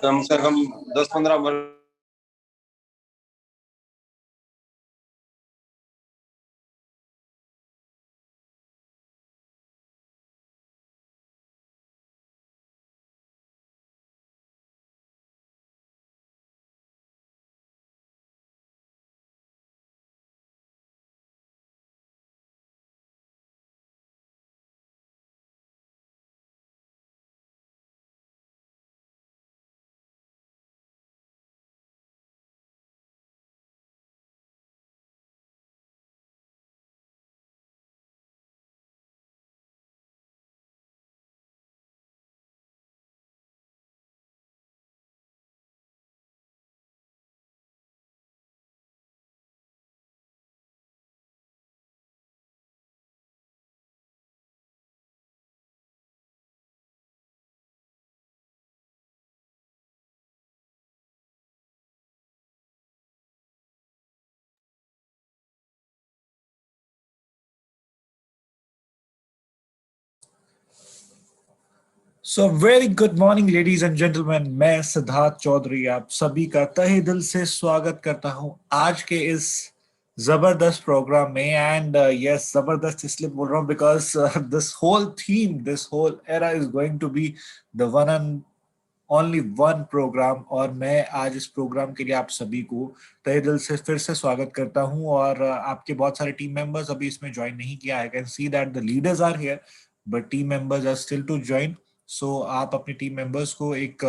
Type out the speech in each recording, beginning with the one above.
कम से कम 10-15 so very good morning ladies and gentleman. मैं सिद्धार्थ चौधरी आप सभी का तहे दिल से स्वागत करता हूं आज के इस जबरदस्त प्रोग्राम में। एंड यस, जबरदस्त इसलिए बोल रहा हूं because this whole theme, this whole era is going to be the one and only one programme. और मैं आज इस प्रोग्राम के लिए आप सभी को तहे दिल से फिर से स्वागत करता हूं। और आपके बहुत सारे टीम मेंबर्स अभी इसमें ज्वाइन नहीं किया। I can see that the leaders are here but team members are still to join. So आप अपने टीम मेंबर्स को एक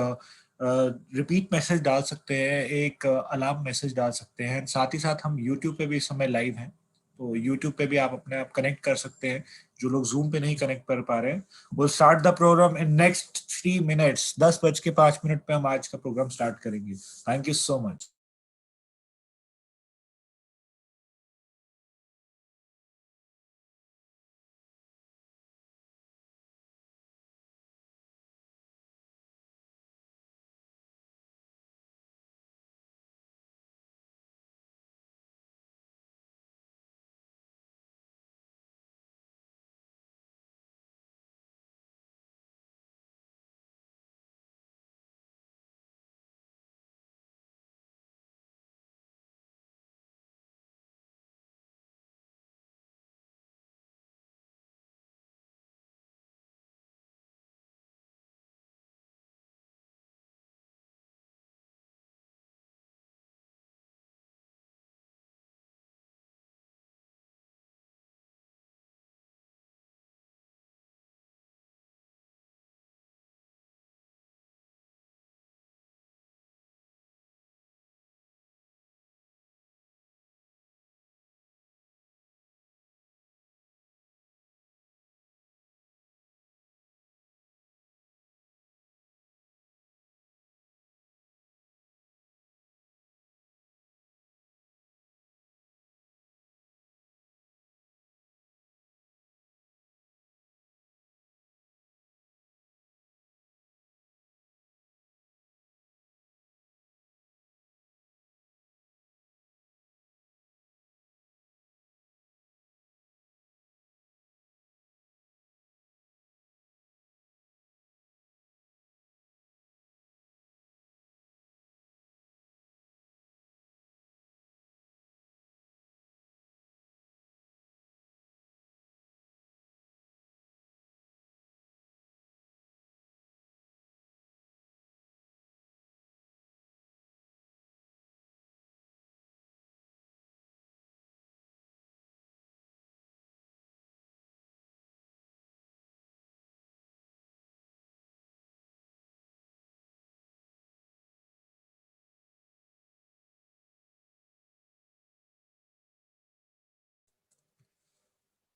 रिपीट मैसेज डाल सकते हैं, एक अलार्म मैसेज डाल सकते हैं। साथ ही साथ हम यूट्यूब पे भी इस समय लाइव हैं, तो यूट्यूब पे भी आप अपने आप कनेक्ट कर सकते हैं। जो लोग जूम पे नहीं कनेक्ट कर पा रहे हैं, वो start the program in next 3 minutes. 10:05 पे हम आज का प्रोग्राम स्टार्ट करेंगे। Thank you so much.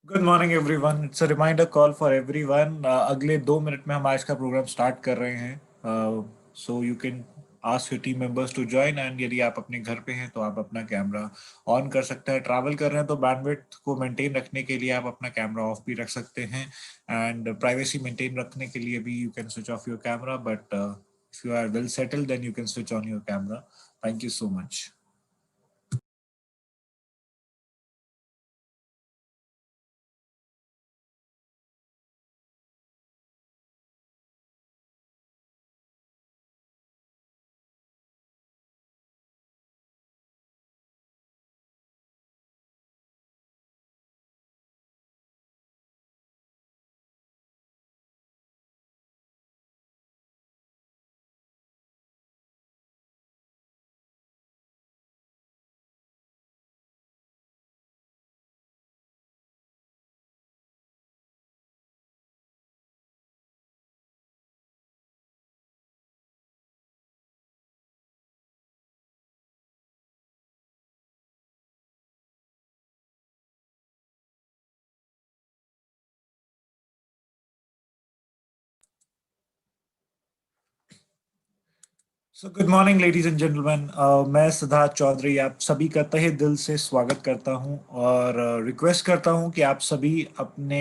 Good morning everyone. It's a reminder call for everyone. अगले 2 मिनट में हम आज का प्रोग्राम स्टार्ट कर रहे हैं। So you can ask your team members to join. And यदि आप अपने घर पे हैं तो आप अपना कैमरा ऑन कर सकते हैं। ट्रैवल कर रहे हैं तो बैंडविड्थ को मेंटेन रखने के लिए आप अपना कैमरा ऑफ भी रख सकते हैं। एंड प्राइवेसी मेंटेन रखने के लिए भी you can switch off your camera, but if you are well settled then you can switch on your camera. Thank you so much. So good morning ladies and gentleman, मैं सिद्धार्थ चौधरी आप सभी का तहे दिल से स्वागत करता हूं और रिक्वेस्ट करता हूं कि आप सभी अपने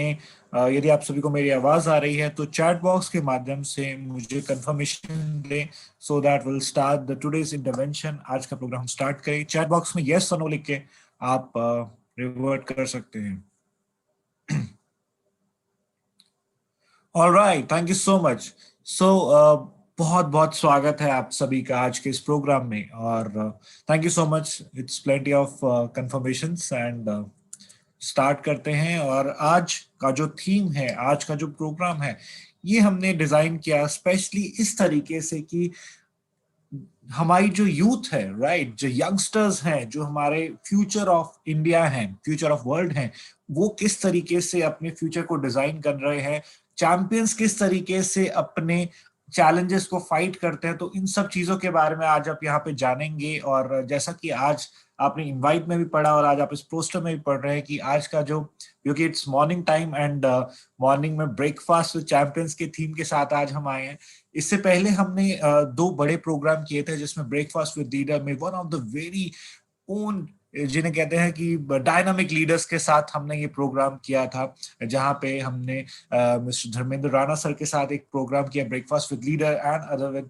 यदि आप सभी को मेरी आवाज आ रही है तो चैट बॉक्स के माध्यम से मुझे कंफर्मेशन दें so that will start the today's intervention. आज का प्रोग्राम स्टार्ट करें। चैट बॉक्स में यस और नो लिख के आप रिवर्ट कर सकते हैं। Alright, thank you so much. So बहुत बहुत स्वागत है आप सभी का आज के इस प्रोग्राम में और thank you so much. It's plenty of confirmations and start करते हैं। और आज का जो थीम है, आज का जो प्रोग्राम है, ये हमने डिजाइन किया स्पेशली इस तरीके से कि हमारी जो यूथ है, राइट, जो यंगस्टर्स हैं, जो हमारे फ्यूचर ऑफ इंडिया हैं, फ्यूचर ऑफ वर्ल्ड हैं, वो किस तरीके से अपने फ्यूचर को डिजाइन कर रहे हैं, चैंपियंस किस तरीके से अपने चैलेंजेस को फाइट करते हैं। तो इन सब चीजों के बारे में आज आप यहाँ पे जानेंगे। और जैसा कि आज आपने इनवाइट में भी पढ़ा और आज आप इस पोस्टर में भी पढ़ रहे हैं कि आज का जो, क्योंकि it's morning time and morning में ब्रेकफास्ट विद चैंपियंस के थीम के साथ आज हम आए हैं। इससे पहले हमने दो बड़े प्रोग्राम किए थे जिसमें ब्रेकफास्ट विद लीडर में one of the very own, जिन्हें कहते हैं कि डायनामिक लीडर्स के साथ हमने ये प्रोग्राम किया था, जहां पे हमने मिस्टर धर्मेंद्र राणा सर के साथ एक प्रोग्राम किया breakfast with leader and other with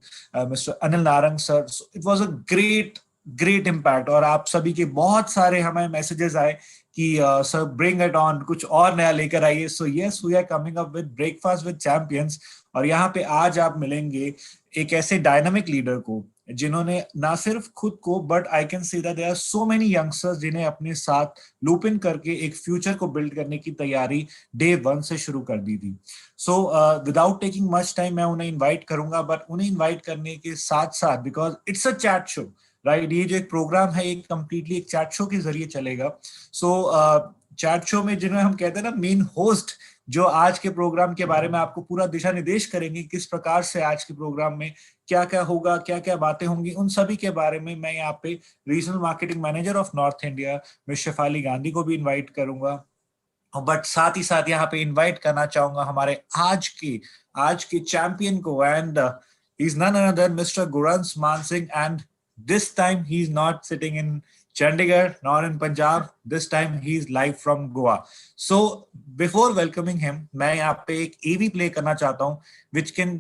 mister Anil Narang sir. It was a great great impact और आप सभी के बहुत सारे हमें मैसेजेस आए कि सर ब्रिंग इट ऑन, कुछ और नया लेकर आइए। So yes, we are coming up with breakfast with champions. और यहाँ पे आज आप मिलेंगे एक ऐसे डायनामिक लीडर को जिन्होंने ना सिर्फ खुद को, but I can see that there are so many youngsters जिन्हें अपने साथ लूप इन करके एक फ्यूचर को बिल्ड करने की तैयारी डे वन से शुरू कर दी थी। So without taking much time मैं उन्हें इनवाइट करूंगा, बट उन्हें इनवाइट करने के साथ साथ, because it's a chat show, right, ये जो एक प्रोग्राम है ये कंप्लीटली एक चैट शो के जरिए चलेगा। सो चैट शो में जिन्हें हम कहते हैं ना मेन होस्ट, जो आज के प्रोग्राम के बारे में आपको पूरा दिशा निर्देश करेंगे, किस प्रकार से आज के प्रोग्राम में क्या क्या होगा, क्या क्या बातें होंगी, उन सभी के बारे में मैं यहाँ पे regional marketing manager of north India miss Shefali Gandhi को भी इनवाइट करूंगा। बट साथ ही साथ यहाँ पे इनवाइट करना चाहूंगा हमारे आज के चैंपियन को, and he is none other mister Gurans Maan Singh. And this time he is not sitting in Chandigarh nor in Punjab. This time he is live from Goa. So before welcoming him, मैं यहाँ पे एक AV प्ले करना चाहता हूँ which can,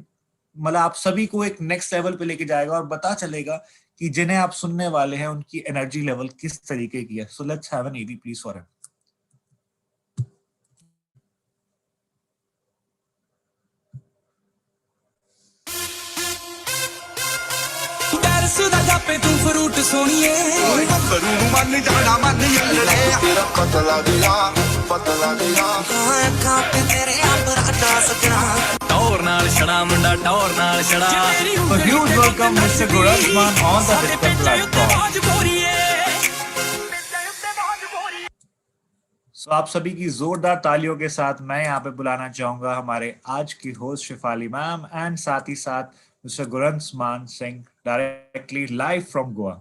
मतलब आप सभी को एक नेक्स्ट लेवल पे लेके जाएगा और पता चलेगा कि जिन्हें आप सुनने वाले हैं उनकी एनर्जी लेवल किस तरीके की है। So let's have an AV please for him. सुधा जापे तू फ्रूट सोनिए करू मन जाना मन यल्ले तेरा पतला दिया हां अखां पे तेरे अपराधा सजना टौर नाल छड़ा मुंडा टौर नाल छड़ा। So huge welcome Mr. Gurans Maan on the digital platform. So आप सभी की जोरदार तालियों के साथ मैं यहाँ पे बुलाना चाहूंगा हमारे आज की होस्ट शेफाली मैम एंड साथ ही साथ Mr. Gurans Maan Singh directly live from Goa.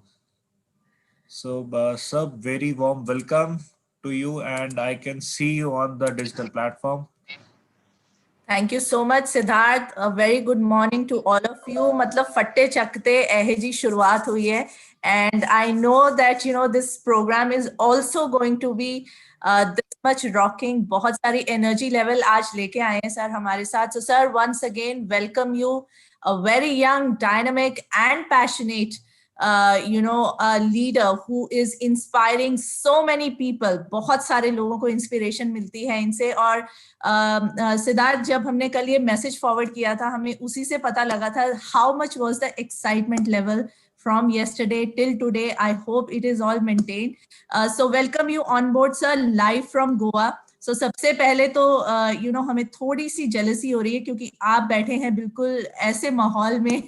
So sir, very warm welcome to you and I can see you on the digital platform. Thank you so much, Siddharth. A very good morning to all of you. मतलब फट्टे चकते ऐहे जी शुरुआत हुई है and I know that this program is also going to be this much rocking. बहुत सारी energy level आज लेके आए हैं सर हमारे साथ. So sir, once again welcome you, a very young, dynamic and passionate a leader who is inspiring so many people. बहुत सारे लोगों को इंस्पिरेशन मिलती है इनसे। और सिद्धार्थ, जब हमने कल ये मैसेज फॉरवर्ड किया था हमें उसी से पता लगा था how much was the excitement level from yesterday till today. I hope it is all maintained. So welcome you on board sir, live from Goa. So सबसे पहले तो हमें थोड़ी सी जेलसी हो रही है क्योंकि आप बैठे हैं बिल्कुल ऐसे माहौल में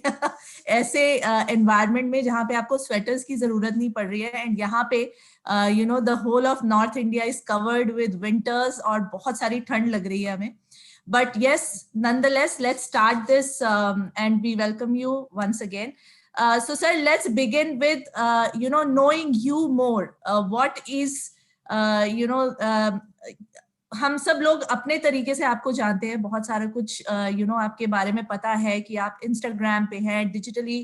ऐसे एनवायरनमेंट में जहाँ पे आपको स्वेटर्स की जरूरत नहीं पड़ रही है। एंड यहाँ पे the whole of north India is covered with winters और बहुत सारी ठंड लग रही है हमें। But yes, nonetheless, let's start this and we welcome you once again. So sir, let's begin with knowing you more. What is हम सब लोग अपने तरीके से आपको जानते हैं, बहुत सारा कुछ आपके बारे में पता है कि आप इंस्टाग्राम पे हैं, डिजिटली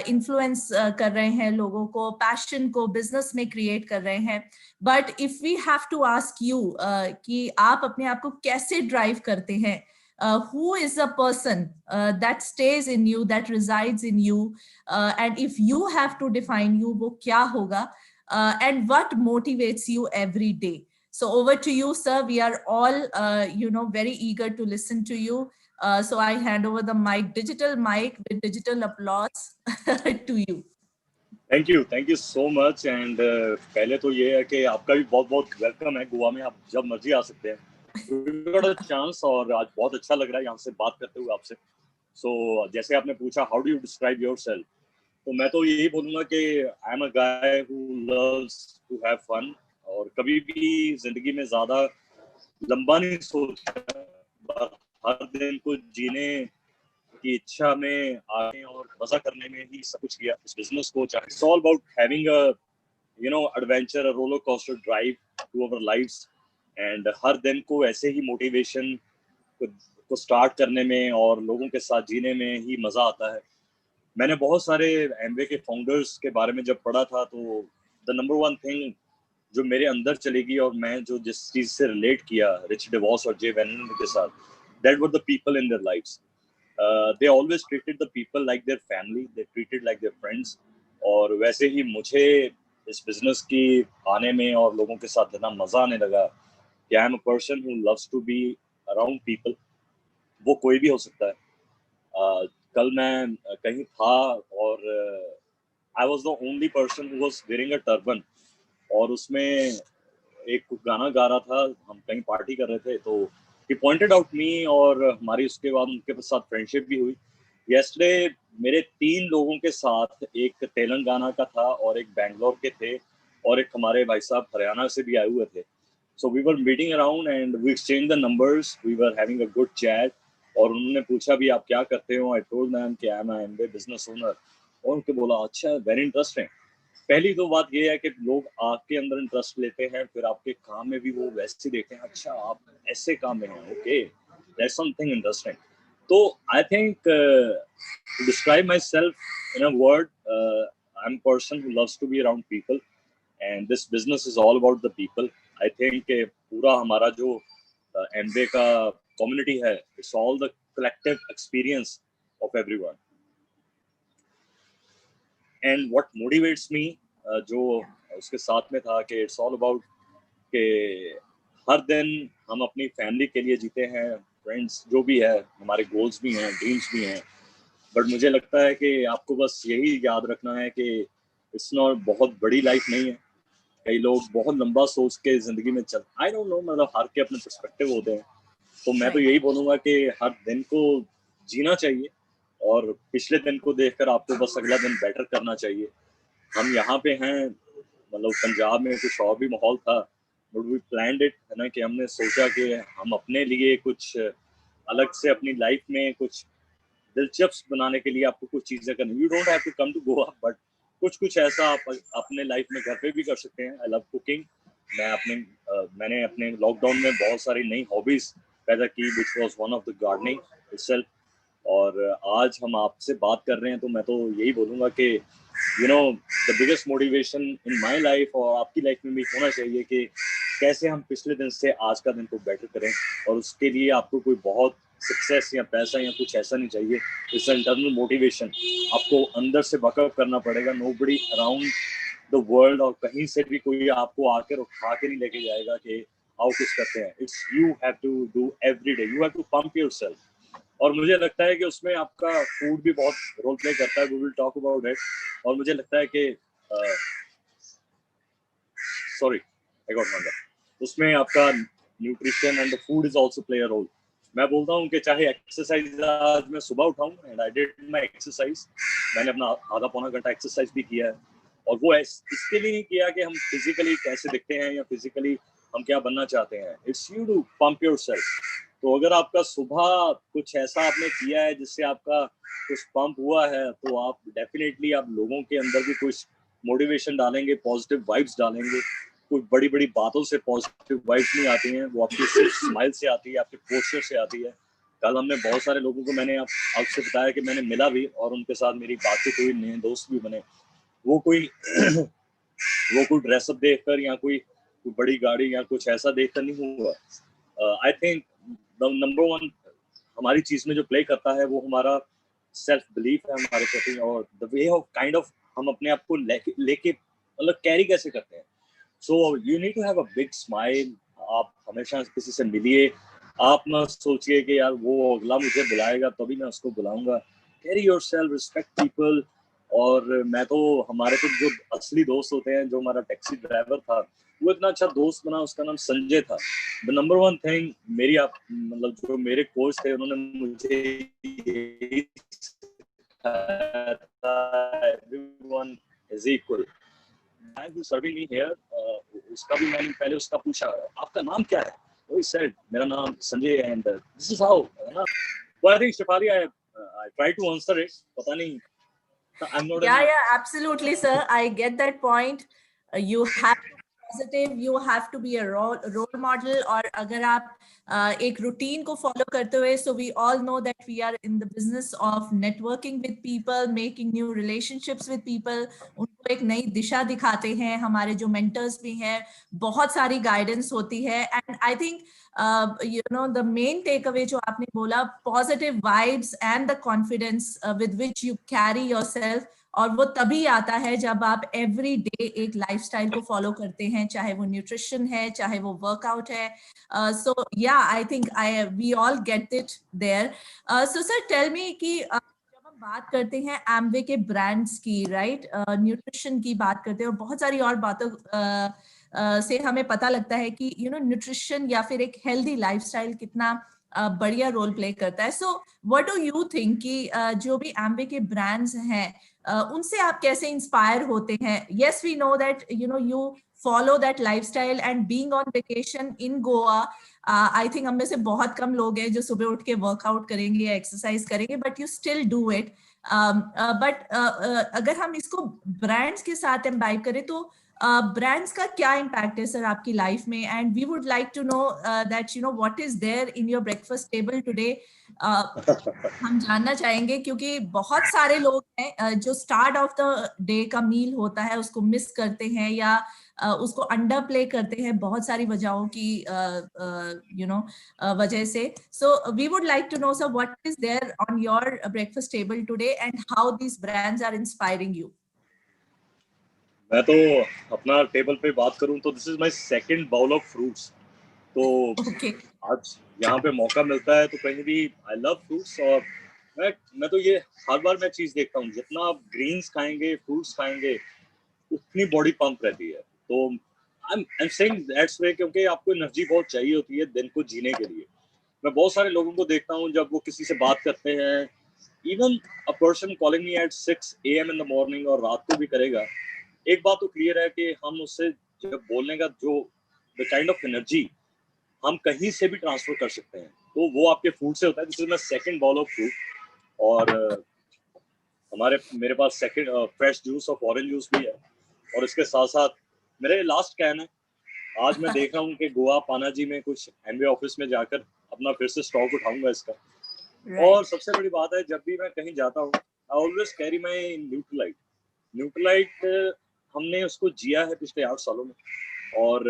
इन्फ्लुएंस कर रहे हैं लोगों को, पैशन को बिजनेस में क्रिएट कर रहे हैं. But if we have to ask you कि आप अपने आप को कैसे ड्राइव करते हैं, who is a person that stays in you, that resides in you, and if you have to define you, वो क्या होगा, and what motivates you every day? So over to you, sir. We are all, very eager to listen to you. So I hand over the mic, digital mic with digital applause to you. Thank you so much. And पहले तो ये है कि आपका भी बहुत बहुत welcome है गोवा में. आप जब मर्जी आ सकते हैं. चांस और आज बहुत अच्छा लग रहा है यहाँ से बात करते हुए आपसे. सो जैसे आपने पूछा how do you describe yourself, तो मैं तो यही बोलूंगा कि I am a guy who loves to have fun, और कभी भी जिंदगी में ज्यादा लंबा नहीं सोचता, हर दिन को जीने की इच्छा में आने और मजा करने में ही सब कुछ किया. इस बिजनेस को चाहे it's all about having a adventure, a roller coaster drive to our lives. And हर दिन को ऐसे ही मोटिवेशन को स्टार्ट करने में और लोगों के साथ जीने में ही मजा आता है. मैंने बहुत सारे एमवे के फाउंडर्स के बारे में जब पढ़ा था, तो द नंबर वन थिंग जो मेरे अंदर चलेगी और मैं जो जिस चीज से रिलेट किया रिच डिवॉस और जे वेनन के साथ, that were the people in their lives. they always treated the people like their family, they treated like their friends. और वैसे ही मुझे इस बिजनेस की आने में और लोगों के साथ इतना मजा आने लगा कि I am a person who loves to be around people. वो कोई भी हो सकता है. कल मैं कहीं था और I was the only person who was wearing a turban, और उसमें एक गाना गा रहा था. हम कहीं पार्टी कर रहे थे, तो he pointed out me, और हमारी उसके बाद उनके साथ फ्रेंडशिप भी हुई. yesterday मेरे 3 लोगों के साथ, एक तेलंगाना का था और एक बैंगलोर के थे और एक हमारे भाई साहब हरियाणा से भी आए हुए थे. so we were meeting around and we exchanged the numbers, we were having a good chat. और उन्होंने पूछा भी आप क्या करते हो. I told them कि I am an MBA business owner. और उनके बोला अच्छा, वेरी इंटरेस्टिंग. पहली तो बात ये है कि लोग आपके अंदर इंटरेस्ट लेते हैं, फिर आपके काम में भी वो वैसे देखते हैं, अच्छा आप ऐसे काम में हैं, ओके, दैट्स समथिंग इंटरेस्टिंग. तो I think to describe myself in a word, I am person who loves to be around people, and this business is all about the people. I think पूरा हमारा जो Amway का community है, it's all the collective experience of everyone. And what motivates me, जो उसके साथ में था कि इट्स ऑल अबाउट कि हर दिन हम अपनी फैमिली के लिए जीते हैं, फ्रेंड्स जो भी है, हमारे गोल्स भी हैं, ड्रीम्स भी हैं. बट मुझे लगता है कि आपको बस यही याद रखना है कि इट्स नॉट बहुत बड़ी लाइफ नहीं है. कई लोग बहुत लंबा सोच के जिंदगी में चल, आई डोंट नो, मतलब हर के अपने पर्सपेक्टिव होते हैं. तो मैं तो यही बोलूँगा कि हर दिन को जीना चाहिए और पिछले दिन को देखकर आपको बस अगला दिन बेटर करना चाहिए. हम यहाँ पे हैं, मतलब पंजाब में कुछ और भी माहौल था, बट वी प्लान्ड इट, है ना, कि हमने सोचा कि हम अपने लिए कुछ अलग से अपनी लाइफ में कुछ दिलचस्प बनाने के लिए आपको कुछ चीज़ें करनी. You don't have to come to Goa, but कुछ ऐसा आप अपने लाइफ में घर पे भी कर सकते हैं. I love cooking. मैंने अपने लॉकडाउन में बहुत सारी नई हॉबीज पैदा की, which was one of the gardening itself. और आज हम आपसे बात कर रहे हैं, तो मैं तो यही बोलूँगा कि the biggest motivation in my life और आपकी लाइफ में भी होना चाहिए कि कैसे हम पिछले दिन से आज का दिन को बेटर करें. और उसके लिए आपको कोई बहुत सक्सेस या पैसा या कुछ ऐसा नहीं चाहिए. It's internal motivation. आपको अंदर से वर्कआउट करना पड़ेगा. नोबडी अराउंड द वर्ल्ड और कहीं से भी कोई आपको आकर उठा के नहीं लेके जाएगा कि आओ कुछ करते हैं. It's you have to do every day. You have to pump yourself. और मुझे लगता है कि उसमें आपका फूड भी बहुत रोल प्ले करता है. We will talk about it. और मुझे लगता है कि सॉरी आई गॉट नंबर, उसमें आपका nutrition and the food is also play a role. मैं बोलता हूँ कि चाहे एक्सरसाइज, आज मैं सुबह उठाऊँ and I did my exercise. मैंने अपना आधा पौना घंटा एक्सरसाइज भी किया है. और वो इसके लिए नहीं किया कि हम फिजिकली कैसे दिखते हैं या फिजिकली हम क्या बनना चाहते हैं. It's you to pump yourself. तो अगर आपका सुबह कुछ ऐसा आपने किया है जिससे आपका कुछ पंप हुआ है, तो आप डेफिनेटली आप लोगों के अंदर भी कुछ मोटिवेशन डालेंगे, पॉजिटिव वाइब्स डालेंगे, कोई बड़ी बड़ी बातों से पॉजिटिव वाइब्स नहीं आती हैं, वो आपकी सिर्फ स्माइल से आती है, आपके पोस्चर से आती है। कल हमने बहुत सारे लोगों को मैंने आपसे बताया कि मैंने मिला भी और उनके साथ मेरी बातचीत हुई, नए दोस्त भी बने। वो कोई वो कोई ड्रेसअप देखकर या कोई बड़ी गाड़ी या कुछ ऐसा देखकर नहीं हुआ। I think the number one हमारी चीज में जो प्ले करता है वो हमारा सेल्फ बिलीफ है हमारे प्रति, और the way of kind of हम अपने आप को लेके मतलब कैरी कैसे करते हैं। So you need to have a big smile. आप हमेशा किसी से मिलिए, आप ना सोचिए कि यार वो अगला मुझे बुलाएगा तभी मैं उसको बुलाऊंगा। Carry yourself, respect people. और मैं तो हमारे कुछ जो असली दोस्त होते हैं, जो हमारा टैक्सी ड्राइवर था वो इतना अच्छा दोस्त बना, उसका नाम संजय था। द नंबर वन थिंग मेरी आप मतलब जो मेरे कोच थे उन्होंने मुझे everyone is equal. guy who's serving me here, उसका भी मैंने पहले उसका पूछा आपका नाम क्या है, so he said मेरा नाम Sanjay and this is how well I think Shefali I tried to answer it, पता नहीं I'm not yeah absolutely sir, I get that point. You have to be positive, you have to be a role model, और अगर आप एक routine को follow करते हुए, so we all know that we are in the business of networking with people, making new relationships with people, उनको एक नई दिशा दिखाते हैं। हमारे जो mentors भी हैं, बहुत सारी guidance होती है, and I think you know the main takeaway जो आपने बोला, positive vibes and the confidence with which you carry yourself, और वो तभी आता है जब आप एवरी डे एक लाइफस्टाइल को फॉलो करते हैं, चाहे वो न्यूट्रिशन है, चाहे वो वर्कआउट है। So yeah I think we all get it there. So sir tell me कि जब हम बात करते हैं एम्वे के ब्रांड्स की, राइट, न्यूट्रिशन की बात करते हैं और बहुत सारी और बातों से हमें पता लगता है कि यू नो न्यूट्रिशन या फिर एक हेल्दी लाइफस्टाइल कितना बढ़िया रोल प्ले करता है। So what do you think कि जो भी एम्वे के ब्रांड्स हैं उनसे आप कैसे इंस्पायर होते हैं? Yes we know that you know you follow that lifestyle and being on vacation in Goa, I think हम में से बहुत कम लोग हैं जो सुबह उठ के वर्कआउट करेंगे या एक्सरसाइज करेंगे, but you still do it. But अगर हम इसको ब्रांड्स के साथ एम्बाइब करें तो ब्रांड्स का क्या इम्पैक्ट है सर आपकी लाइफ में? And we would like to know that you know what is there in your breakfast table today. हम जानना चाहेंगे क्योंकि बहुत सारे लोग हैं जो स्टार्ट ऑफ द डे का मील होता है उसको मिस करते हैं या उसको अंडर प्ले करते हैं बहुत सारी वजहों की यू नो वजह से। So we would like to know sir what is there on your breakfast table today and how these brands are inspiring you. मैं तो अपना टेबल पे बात करूं तो this is my second bowl of fruits. तो आज यहाँ पे मौका मिलता है तो कहीं भी आई लव फ्रूट्स, और मैं तो ये हर बार मैं चीज देखता हूँ जितना आप ग्रीन्स खाएंगे, फ्रूट्स खाएंगे, उतनी बॉडी पंप रहती है। तो I am saying that's way, क्योंकि आपको एनर्जी बहुत चाहिए होती है दिन को जीने के लिए। मैं बहुत सारे लोगों को देखता हूँ जब वो किसी से बात करते हैं, even a person calling me at 6 AM in the morning और रात को भी करेगा, एक बात तो क्लियर है कि हम उससे जब बोलने का जो द काइंड ऑफ एनर्जी हम कहीं से भी ट्रांसफर कर सकते हैं, तो वो आपके फूड से होता है। This is my second bowl of fruit, और मेरे पास second fresh juice of orange juice भी है, और इसके साथ साथ मेरे लास्ट कैन है। आज मैं देख रहा हूँ कि गोवा पानाजी में कुछ एमवे ऑफिस में जाकर अपना फिर से स्टॉक उठाऊंगा इसका। और सबसे बड़ी बात है, जब भी मैं कहीं जाता हूँ I always carry my Nutrilite. हमने उसको जिया है पिछले 8 सालों में, और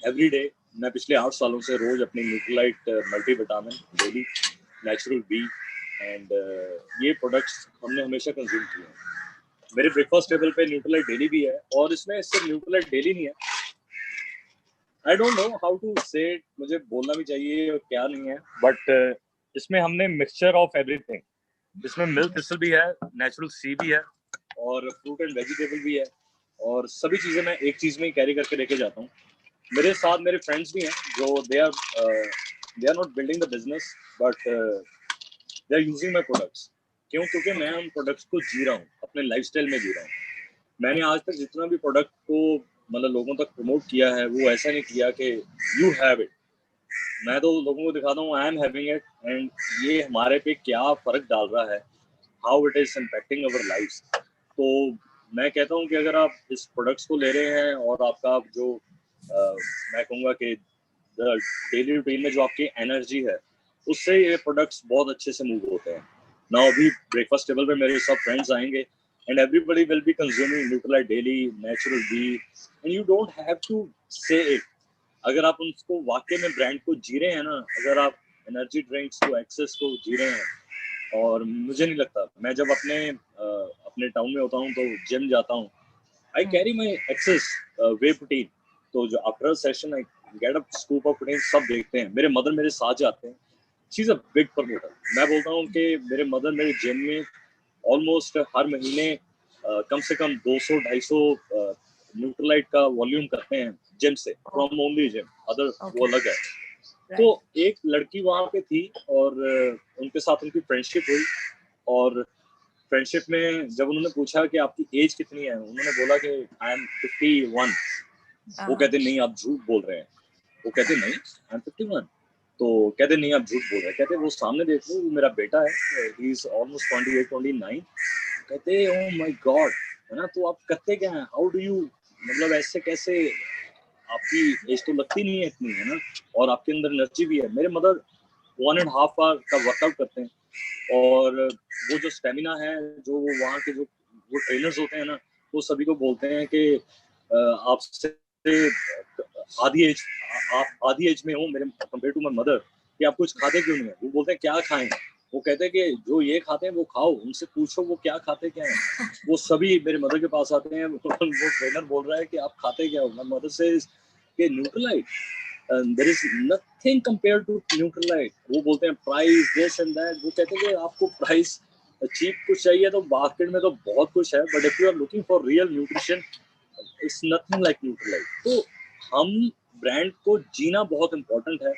एवरी डे मैं पिछले 8 सालों से रोज अपनी Nutrilite multivitamin daily natural B and ये प्रोडक्ट्स हमने हमेशा कंज्यूम किए हैं। मेरे ब्रेकफास्ट टेबल पे न्यूट्रीलाइट डेली भी है, और इसमें सिर्फ न्यूट्रीलाइट डेली नहीं है, I don't know how to say, मुझे बोलना भी चाहिए और क्या नहीं है, बट इसमें हमने मिक्सचर ऑफ एवरीथिंग, इसमें मिल्क थिसल भी है, नेचुरल सी भी है, और फ्रूट एंड वेजिटेबल भी है, और सभी चीजें मैं एक चीज में ही कैरी करके लेके जाता हूँ। मेरे साथ मेरे फ्रेंड्स भी हैं जो they are not building the business but they are using my products. क्यों? क्योंकि मैं उन प्रोडक्ट्स को जी रहा हूँ, अपने लाइफस्टाइल में जी रहा हूँ। मैंने आज तक जितना भी प्रोडक्ट को मतलब लोगों तक प्रमोट किया है, वो ऐसा नहीं किया कि यू हैव इट। मैं तो लोगों को दिखाता हूँ I am having it, and ये हमारे पे क्या फर्क डाल रहा है, how it is impacting our lives. तो मैं कहता हूँ कि अगर आप इस प्रोडक्ट्स को ले रहे हैं और आपका जो मैं कहूँगा कि डेली रूटीन में जो आपकी एनर्जी है उससे ये प्रोडक्ट्स बहुत अच्छे से मूव होते हैं ना। अभी ब्रेकफास्ट टेबल पे मेरे सब फ्रेंड्स आएंगे and everybody will be consuming Nutrilite daily, natural B, and you don't have to say it. अगर आप उसको वाकई में ब्रांड को जी रहे हैं ना, अगर आप एनर्जी ड्रिंक्स को एक्सेस को जी रहे हैं, और मुझे नहीं लगता, मैं जब अपने टाउन में होता हूँ तो जिम जाता हूँ, I carry my access whey protein, तो जो after session I get a scoop of protein, सब देखते हैं। मेरे मदर मेरे साथ जाते हैं, she is a big promoter. मैं बोलता हूँ कि मेरे मदर मेरे जिम में ऑलमोस्ट हर महीने कम से कम 200-250 न्यूट्रलाइट का वॉल्यूम करते हैं जिम से, फ्रॉम ओनली जिम, अदर वो अलग है। तो एक लड़की वहां पे थी और उनके साथ उनकी फ्रेंडशिप हुई, और फ्रेंडशिप में जब उन्होंने पूछा कि आपकी एज कितनी है, उन्होंने बोला कि आई एम 51। वो कहते नहीं आप झूठ बोल रहे हैं। वो कहते नहीं आई एम 51। तो कहते नहीं आप झूठ बोल रहे हैं। कहते वो सामने देख लो, वो मेरा बेटा है, ही इज ऑलमोस्ट 28-29। कहते ओह माय गॉड, है ना, तो आप करते क्या हैं, हाउ डू यू, मतलब ऐसे कैसे, आपकी एज तो लगती नहीं है इतनी, है ना, और आपके अंदर एनर्जी भी है। मेरे मदर 1.5 आवर का वर्कआउट करते हैं, और वो जो स्टेमिना है, जो वो वहाँ के जो वो ट्रेनर्स होते हैं ना, वो सभी को बोलते हैं कि आपसे आप आधी एज में हो मेरे कंपेयर टू माय मदर, कि आप कुछ खाते क्यों नहीं है। वो बोलते हैं क्या खाएं, वो कहते हैं कि जो ये खाते हैं वो खाओ, उनसे पूछो वो क्या खाते क्या है। वो सभी मेरे मदर के पास आते हैं, वो ट्रेनर बोल रहा है कि आप खाते क्या हो। माय मदर सेज कि Nutrilite, there is nothing compare to Nutrilite. वो बोलते हैं प्राइस दिस एंड दैट। वो कहते हैं कि आपको प्राइस चीप कुछ चाहिए तो मार्केट में तो बहुत कुछ है, but if you are looking for real nutrition, it's nothing like Nutrilite. तो हम ब्रांड को जीना बहुत इंपॉर्टेंट है।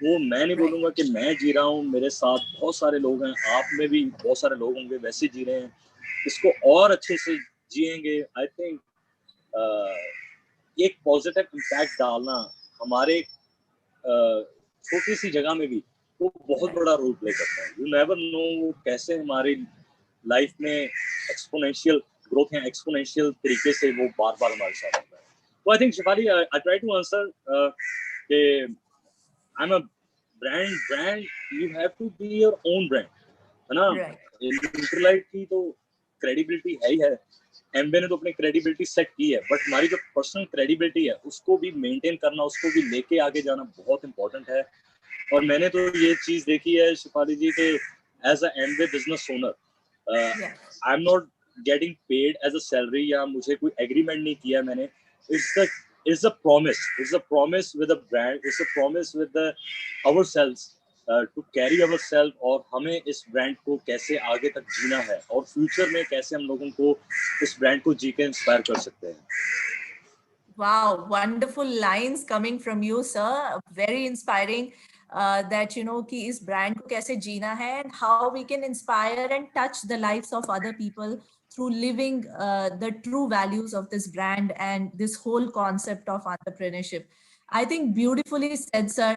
वो मैं नहीं बोलूंगा कि मैं जी रहा हूँ, मेरे साथ बहुत सारे लोग हैं, आप में भी बहुत सारे लोग होंगे वैसे जी रहे हैं, इसको और अच्छे से जिएंगे। आई थिंक एक पॉजिटिव इम्पैक्ट डालना हमारे छोटी सी जगह में भी वो बहुत बड़ा रोल प्ले करता है। यू नेवर नो वो कैसे हमारी लाइफ में एक्सपोनेंशियल ग्रोथ है, एक्सपोनेंशियल तरीके से वो बार बार हमारे साथ होता है। तो I think Shifali, I try to answer कि I am a brand, you have to be your own brand, है ना। न्यूट्रलाइट की तो क्रेडिबिलिटी है ही है, एमबे ने तो अपनी क्रेडिबिलिटी सेट की है, बट हमारी जो पर्सनल क्रेडिबिलिटी है उसको भी मेंटेन करना, उसको भी लेके आगे जाना बहुत इंपॉर्टेंट है। और मैंने तो ये चीज देखी है शिफाली जी के as a Amway business owner, I am not getting paid as a salary, या मुझे कोई एग्रीमेंट नहीं किया मैंने। it's a promise with a brand, it's a promise with the ourselves to carry ourselves, और हमें इस ब्रांड को कैसे आगे तक जीना है, और फ्यूचर में कैसे हम लोगों को इस ब्रांड को जी के इंस्पायर कर सकते हैं। Wow, wonderful lines coming from you, sir. Very inspiring. That कि इस brand को कैसे जीना है, and how we can inspire and touch the lives of other people through living the true values of this brand and this whole concept of entrepreneurship. I think beautifully said, sir.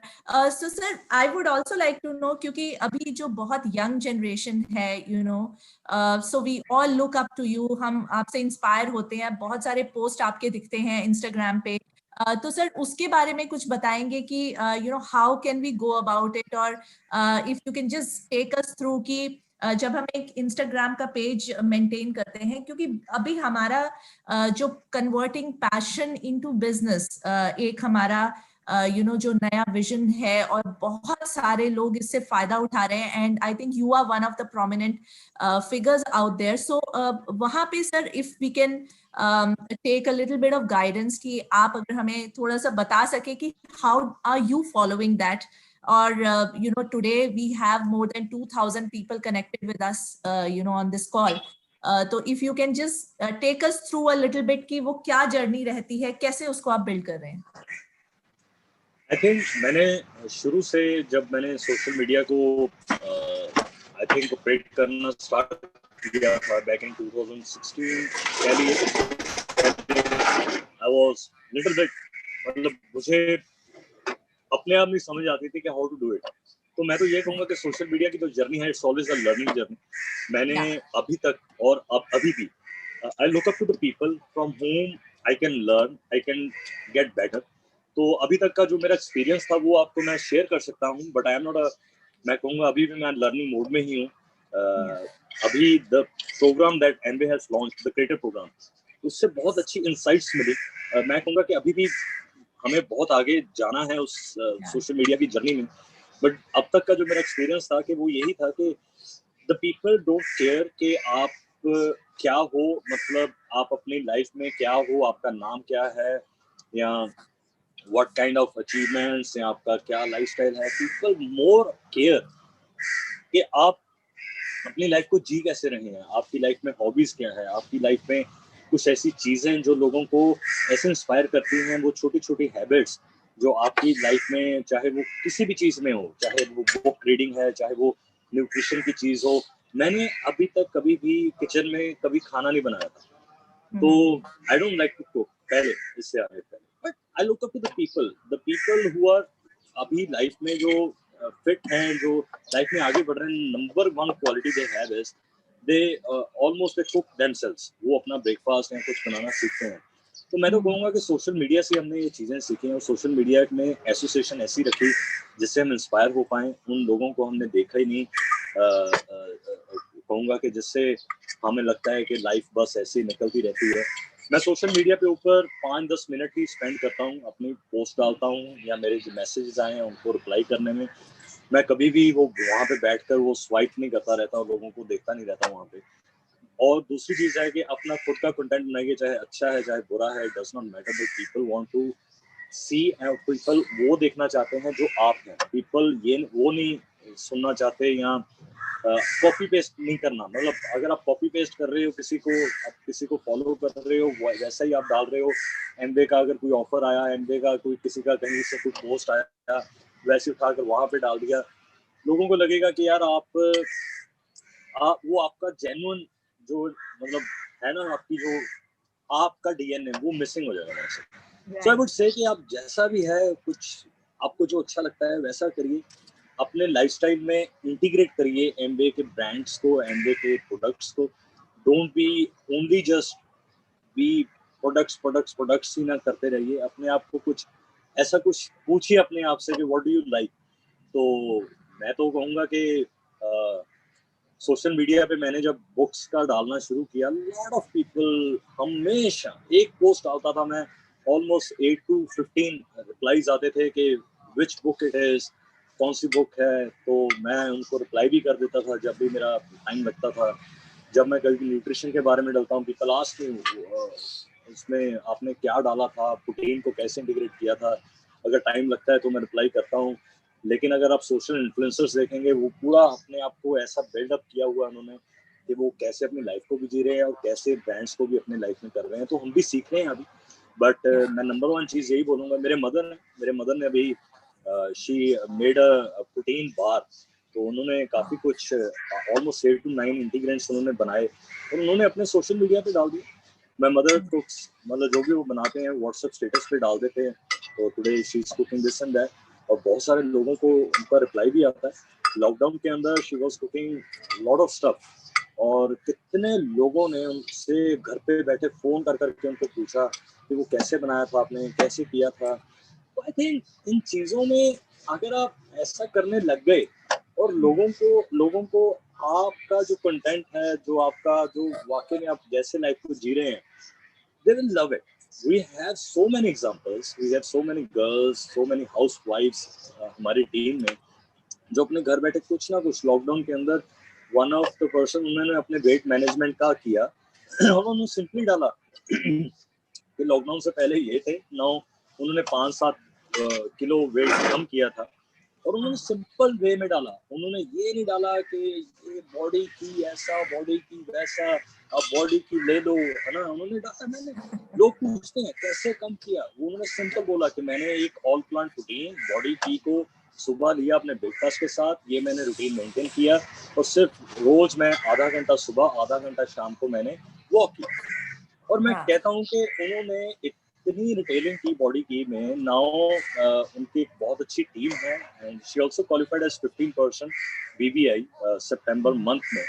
So, sir, I would also like to know, क्योंकि अभी जो बहुत young generation है, so we all look up to you. हम आपसे inspire होते हैं, बहुत सारे post आपके दिखते हैं Instagram पे. तो सर उसके बारे में कुछ बताएंगे कि how can we go about it, और if you can just take us through कि जब हम एक इंस्टाग्राम का पेज मेंटेन करते हैं, क्योंकि अभी हमारा जो कन्वर्टिंग पैशन इनटू बिजनेस एक हमारा जो नया विजन है, और बहुत सारे लोग इससे फायदा उठा रहे हैं, and I think you are one of the prominent figures out there. So वहां पे sir if we can take a little bit of guidance, कि आप अगर हमें थोड़ा सा बता सके कि how are you following that, or today we have more than 2,000 people connected with us on this call. So if you can just take us through a little bit कि वो क्या जर्नी रहती है, कैसे उसको आप बिल्ड कर रहे हैं। आई थिंक मैंने शुरू से जब मैंने सोशल मीडिया को आई थिंक ऑपरेट करना स्टार्ट किया था बैक इन 2016, कह लिए आई वाज लिटिल बिट, मतलब मुझे अपने आप नहीं समझ आती थी कि हाउ टू डू इट। तो मैं तो ये कहूंगा कि सोशल मीडिया की तो जर्नी है, it's always a learning journey. मैंने अभी तक और अब अभी भी I look up to the people from whom I can learn, I can get better. तो अभी तक का जो मेरा एक्सपीरियंस था वो आपको मैं शेयर कर सकता हूँ, बट आई एम नॉट मैं कहूँगा अभी भी मैं लर्निंग मोड में ही हूँ. अभी the program that Amway has launched, the creator program, उससे बहुत अच्छी इंसाइट्स मिली. मैं कहूँगा कि अभी भी हमें बहुत आगे जाना है उस सोशल मीडिया की जर्नी में, बट अब तक का जो मेरा एक्सपीरियंस था कि वो यही था कि द पीपल डोंट केयर कि आप क्या हो, मतलब आप अपनी लाइफ में क्या हो, आपका नाम क्या है, या व्हाट काइंड ऑफ अचीवमेंट्स, या आपका क्या लाइफस्टाइल है. पीपल मोर केयर कि आप अपनी लाइफ को जी कैसे रहे हैं, आपकी लाइफ में हॉबीज क्या है, आपकी लाइफ में कुछ ऐसी चीजें जो लोगों को ऐसे इंस्पायर करती हैं, वो छोटी छोटी हैबिट्स जो आपकी लाइफ में, चाहे वो किसी भी चीज में हो, चाहे वो बुक रीडिंग है, चाहे वो न्यूट्रिशन की चीज हो. मैंने अभी तक कभी भी किचन में कभी खाना नहीं बनाया था, तो I don't like to cook पहले, इससे आगे पहले, but I look up to the people who are अभी लाइफ में जो फिट हैं, जो लाइफ में आगे बढ़ रहे हैं. Number one quality they have is they almost cook themselves. वो अपना ब्रेकफास्ट या कुछ बनाना सीखते हैं. तो मैं तो कहूँगा कि सोशल मीडिया से हमने ये चीज़ें सीखी हैं, और सोशल मीडिया में एसोसिएशन ऐसी रखी जिससे हम इंस्पायर हो पाएं. उन लोगों को हमने देखा ही नहीं, कहूँगा कि जिससे हमें लगता है कि लाइफ बस ऐसे ही निकलती रहती है. मैं सोशल मीडिया पे ऊपर 5-10 मिनट ही स्पेंड करता हूँ, अपनी पोस्ट डालता हूँ या मेरे जो मैसेजेस आए हैं उनको रिप्लाई करने में. मैं कभी भी वो वहाँ पे बैठकर वो स्वाइप नहीं करता रहता और लोगों को देखता नहीं रहता वहाँ पे. और दूसरी चीज है कि अपना खुद का कंटेंट बनाइए, चाहे अच्छा है चाहे बुरा है, does not matter, but people want to see, people वो देखना चाहते हैं जो आप हैं. पीपल ये वो नहीं सुनना चाहते या कॉपी पेस्ट नहीं करना. मतलब अगर आप कॉपी पेस्ट कर रहे हो किसी को, आप किसी को फॉलो कर रहे हो, वैसा ही आप डाल रहे हो. एमवे का अगर कोई ऑफर आया, एमवे का कोई किसी का कहीं से कोई पोस्ट आया, वैसे उठाकर वहां पे डाल दिया, लोगों को लगेगा कि यार आप वो आपका जेन्युइन जो मतलब है ना, आपकी जो आपका डीएनए वो मिसिंग हो जाएगा वैसे. सो आई वुड से कि आप जैसा भी है, कुछ आपको जो अच्छा लगता है वैसा करिए, अपने लाइफस्टाइल में इंटीग्रेट करिए एमवे के ब्रांड्स को, एमवे के प्रोडक्ट्स को. Don't be only just be products ही ना करते रहिए. अपने आप को कुछ ऐसा कुछ पूछिए अपने आप से कि व्हाट डू यू लाइक. तो मैं तो कहूँगा कि सोशल मीडिया पे मैंने जब बुक्स का डालना शुरू किया, लॉट ऑफ पीपल, हमेशा एक पोस्ट डालता था मैं, ऑलमोस्ट 8 to 15 रिप्लाईज आते थे कि विच बुक इट इज, कौन सी बुक है. तो मैं उनको रिप्लाई भी कर देता था जब भी मेरा टाइम लगता था. जब मैं कभी न्यूट्रिशन के बारे में डालता हूँ, पीपल आस्क मी इसमें आपने क्या डाला था, प्रोटीन को कैसे इंटीग्रेट किया था. अगर टाइम लगता है तो मैं रिप्लाई करता हूँ. लेकिन अगर आप सोशल इन्फ्लुएंसर्स देखेंगे, वो पूरा अपने आप को ऐसा बिल्डअप किया हुआ उन्होंने कि वो कैसे अपनी लाइफ को भी जी रहे हैं और कैसे ब्रांड्स को भी अपनी लाइफ में कर रहे हैं. तो हम भी सीख रहे हैं अभी. बट मैं नंबर वन चीज यही बोलूंगा, मेरे मदर ने अभी she made a protein bar. तो उन्होंने काफी कुछ ऑलमोस्ट 8 to 9 इंटीग्रेंट्स उन्होंने बनाए और उन्होंने अपने सोशल मीडिया पे डाल दिए. मैं मदर कुक्स, मतलब जो भी वो बनाते हैं व्हाट्सएप स्टेटस पे डाल देते हैं, तो today she is cooking this and that, और बहुत सारे लोगों को उनका रिप्लाई भी आता है. लॉकडाउन के अंदर she was cooking lot of stuff, और कितने लोगों ने उनसे घर पे बैठे फोन कर करके उनको पूछा कि वो कैसे बनाया था, आपने कैसे किया था. तो आई थिंक इन चीजों में अगर आप ऐसा करने लग गए और लोगों को आपका जो कंटेंट है, जो आपका जो वाकई में आप जैसे लाइफ को जी रहे हैं, they will love it. We have so many examples. We have so many girls, so many housewives हमारी टीम में जो अपने घर बैठे कुछ ना कुछ लॉकडाउन के अंदर, वन ऑफ द पर्सन उन्होंने अपने वेट मैनेजमेंट का किया और उन्होंने सिंपली डाला कि लॉकडाउन से पहले ये थे, नाउ उन्होंने 5-7 किलो वेट कम किया था, और उन्होंने सिंपल वे में डाला. उन्होंने ये नहीं डाला कि ये बॉडी की ऐसा, बॉडी की वैसा, अब बॉडी की ले लो, है ना. उन्होंने डाला, मैंने, लोग पूछते हैं कैसे कम किया, उन्होंने सिंपल बोला कि मैंने एक ऑल प्लांट प्रोटीन बॉडी की को सुबह लिया अपने ब्रेकफास्ट के साथ, ये मैंने रूटीन मेंटेन किया, और सिर्फ रोज मैं आधा घंटा सुबह आधा घंटा शाम को मैंने वॉक किया. और मैं कहता हूँ कि उन्होंने इतनी रिटेलिंग की बॉडी की में, नाउ उनकी एक बहुत अच्छी टीम है, and she also qualified as 15% BBI सितंबर मंथ में.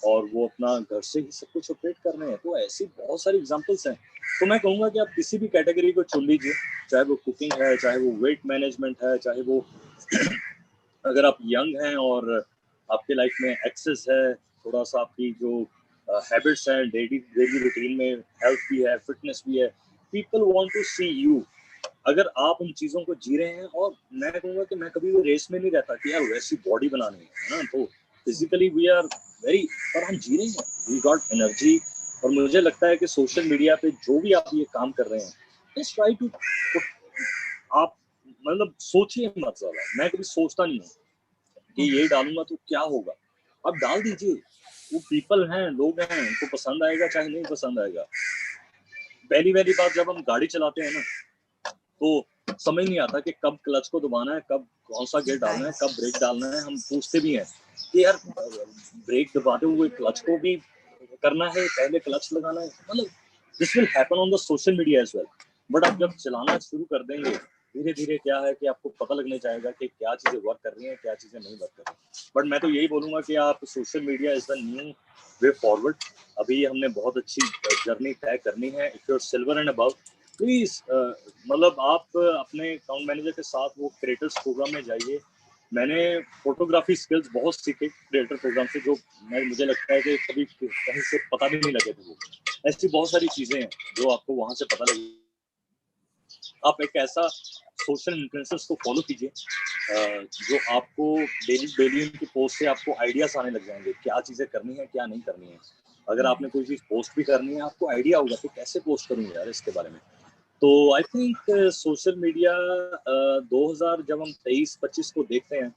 और वो अपना घर से ही सब कुछ ऑपरेट कर रहे हैं। तो ऐसी बहुत सारी एग्जांपल्स हैं। तो मैं कहूँगा कि आप किसी भी कैटेगरी को चुन लीजिए, चाहे वो कुकिंग है, चाहे वो वेट मैनेजमेंट है, चाहे वो अगर आप यंग हैं और आपके लाइफ में एक्सेस है, थोड़ा सा आपकी जो हैबिट्स हैं डेली रूटीन में, हेल्थ भी है, फिटनेस भी है, people want to see you. अगर आप उन चीज़ों को जी रहे हैं, और मैं कहूँगा कि मैं कभी भी रेस में नहीं रहता कि यार वैसी बॉडी बनानी है ना, तो फिजिकली वी आर वेरी, पर हम जी रहे हैं, वी गॉट एनर्जी। और मुझे लगता है कि सोशल मीडिया पे जो भी आप ये काम कर रहे हैं, जस्ट ट्राई टू, आप मतलब सोचिए मत ज़्यादा। मैं कभी सोचता नहीं हूँ कि ये डालूंगा तो क्या होगा, आप डाल दीजिए। वो पीपल हैं, लोग हैं, उनको पसंद आएगा चाहे नहीं पसंद आएगा। पहली बात जब हम गाड़ी चलाते हैं ना, तो समझ नहीं आता कि कब क्लच को दबाना है, कब कौन सा गियर डालना है, कब ब्रेक डालना है। हम पूछते भी हैं कि यार ब्रेक दबाते हुए क्लच को भी करना है, पहले क्लच लगाना है। मतलब this will happen on the social media as well. But आप जब चलाना शुरू कर देंगे, धीरे धीरे क्या है कि आपको पता लगने जाएगा कि क्या चीजें वर्क कर रही हैं, क्या चीजें नहीं वर्क कर रही। बट मैं तो यही बोलूंगा कि आप social media is the new way forward. अभी हमने बहुत अच्छी जर्नी तय करनी है। If you are silver and above, please मतलब आप अपने अकाउंट मैनेजर के साथ वो क्रिएटर्स प्रोग्राम में जाइए। मैंने फोटोग्राफी स्किल्स बहुत सीखे क्रिएटर प्रोग्राम से, जो मुझे लगता है कि कभी कहीं से पता भी नहीं लगे थे। वो ऐसी बहुत सारी चीजें हैं जो आपको वहां से पता लगी। आप एक ऐसा सोशल इन्फ्लुएंसर्स को फॉलो कीजिए जो आपको डेली उनकी पोस्ट से आपको आइडियाज आने लग जाएंगे, क्या चीजें करनी है, क्या नहीं करनी है। अगर आपने कोई चीज पोस्ट भी करनी है, आपको आइडिया होगा कि कैसे पोस्ट करूंगा यार इसके बारे में। तो आई थिंक सोशल मीडिया 2000 जब हम 23-25 को देखते हैं,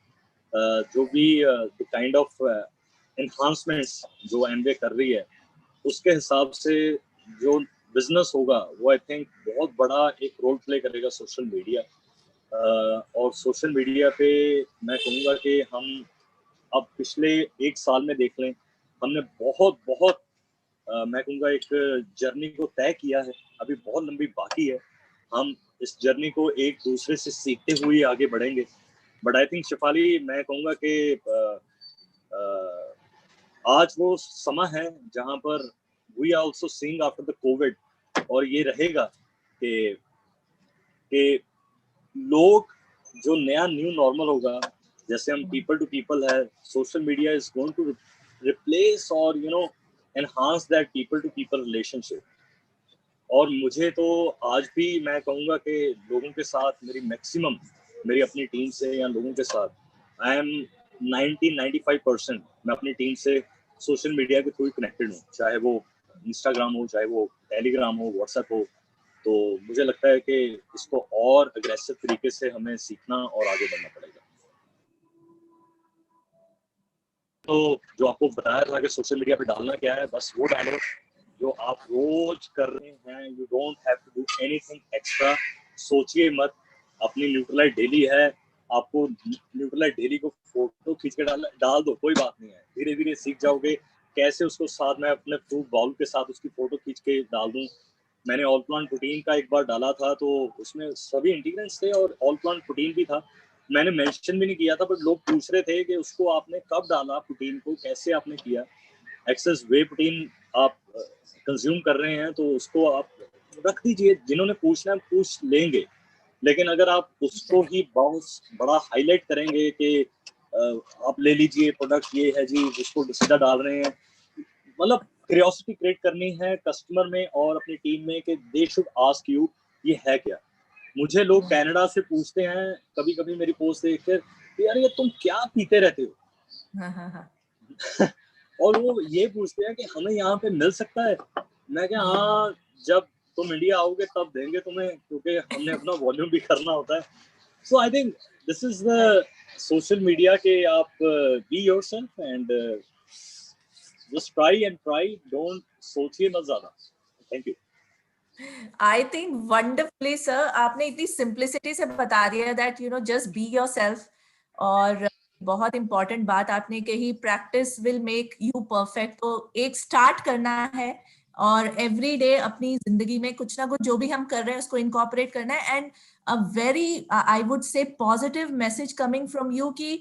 जो भी काइंड ऑफ एनहांसमेंट्स जो एमवे कर रही है, उसके हिसाब से जो बिजनेस होगा वो आई थिंक बहुत बड़ा एक रोल प्ले करेगा सोशल मीडिया। और सोशल मीडिया पे मैं कहूँगा कि हम अब पिछले 1 साल में देख लें, हमने बहुत मैं कहूँगा एक जर्नी को तय किया है। अभी बहुत लंबी बाकी है, हम इस जर्नी को एक दूसरे से सीखते हुए आगे बढ़ेंगे। बट आई थिंक शिफाली, मैं कहूँगा कि आज वो समय है जहाँ पर we are also seeing after the Covid, और ये रहेगा कि लोग जो नया न्यू नॉर्मल होगा, जैसे हम पीपल टू पीपल है, social media is going to replace और enhance that people to people relationship. और मुझे तो आज भी मैं कहूँगा कि लोगों के साथ मेरी अपनी टीम से या लोगों के साथ आई एम 90-95% मैं अपनी टीम से सोशल मीडिया के थ्रू कनेक्टेड हूँ, चाहे वो इंस्टाग्राम हो, चाहे वो टेलीग्राम हो, व्हाट्सएप हो। तो मुझे लगता है कि इसको और अग्रेसिव तरीके से हमें सीखना और आगे बढ़ना पड़ेगा। तो जो आपको बताया था कि सोशल मीडिया पे डालना क्या है, बस वो डालो जो आप रोज कर रहे हैं। You don't have to do anything extra. सोचिए मत, अपनी न्यूट्रलाइट डेली है, आपको न्यूट्रलाइट डेली को फोटो खींच के डाल दो, कोई बात नहीं है। धीरे धीरे सीख जाओगे कैसे उसको साथ में अपने फ्रूट बाउल के साथ उसकी फोटो खींच के डाल दूं। मैंने ऑल प्लांट प्रोटीन का एक बार डाला था, तो उसमें सभी इंटीग्रेंट्स थे और ऑल प्लांट प्रोटीन भी था। मैंने मेंशन भी नहीं किया था, बट लोग पूछ रहे थे कि उसको आपने कब डाला, प्रोटीन को कैसे आपने किया। एक्सेस वे प्रोटीन आप कंज्यूम कर रहे हैं तो उसको आप रख दीजिए, जिन्होंने पूछना है पूछ लेंगे। लेकिन अगर आप उसको ही बहुत बड़ा हाईलाइट करेंगे कि आप ले लीजिए प्रोडक्ट ये है जी, उसको सीधा डाल रहे हैं, मतलब क्यूरियोसिटी क्रिएट करनी है कस्टमर में और अपनी टीम में कि दे शुड आस्क यू ये है क्या। मुझे लोग कनाडा से पूछते हैं कभी कभी मेरी पोस्ट देखकर, यार ये तुम क्या पीते रहते हो। और वो ये पूछते हैं कि हमें यहाँ पे मिल सकता है। मैं क्या, हाँ, जब तुम इंडिया आओगे तब देंगे तुम्हें, क्योंकि हमने अपना वॉल्यूम भी करना होता है। So I think this is the social media के आप be yourself and just try, don't सोचिए मत ज्यादा। थैंक यू। I think wonderfully sir, आपने इतनी simplicity से बता दिया that just be yourself। और बहुत important बात आपने कही, practice will make you perfect। तो एक start करना है और एवरी डे अपनी जिंदगी में कुछ ना कुछ जो भी हम कर रहे हैं उसको इनकॉर्पोरेट करना है, and a very I would say positive message coming from you कि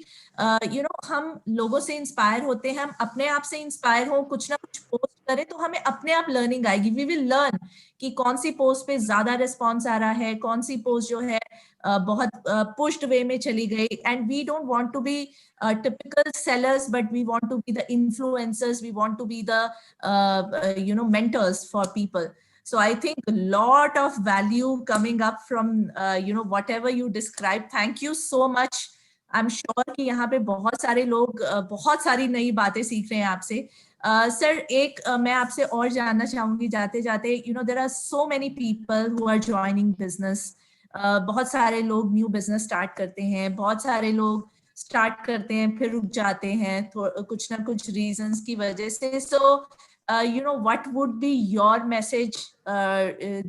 यू नो हम लोगों से इंस्पायर होते हैं, हम अपने आप से इंस्पायर हो, कुछ ना कुछ पोस्ट करें तो हमें अपने आप लर्निंग आएगी, वी विल लर्न कि कौन सी पोस्ट पे ज्यादा रिस्पॉन्स आ रहा है, कौन सी पोस्ट जो है बहुत पुश्ड वे में चली गई, and we don't want to be typical sellers, but we want to be the influencers, we want to be the you know, mentors for people. So I think a lot of value coming up from you know, whatever you described. Thank you so much. I'm sure कि यहाँ पे बहुत सारे लोग बहुत सारी नई बातें सीख रहे हैं आपसे. सर एक मैं आपसे और जानना चाहूंगी जाते जाते, you know, there are so many people who are joining business. बहुत सारे लोग न्यू बिजनेस स्टार्ट करते हैं, बहुत सारे लोग स्टार्ट करते हैं फिर रुक जाते हैं कुछ ना कुछ रीजंस की वजह से. So you know, what would be your message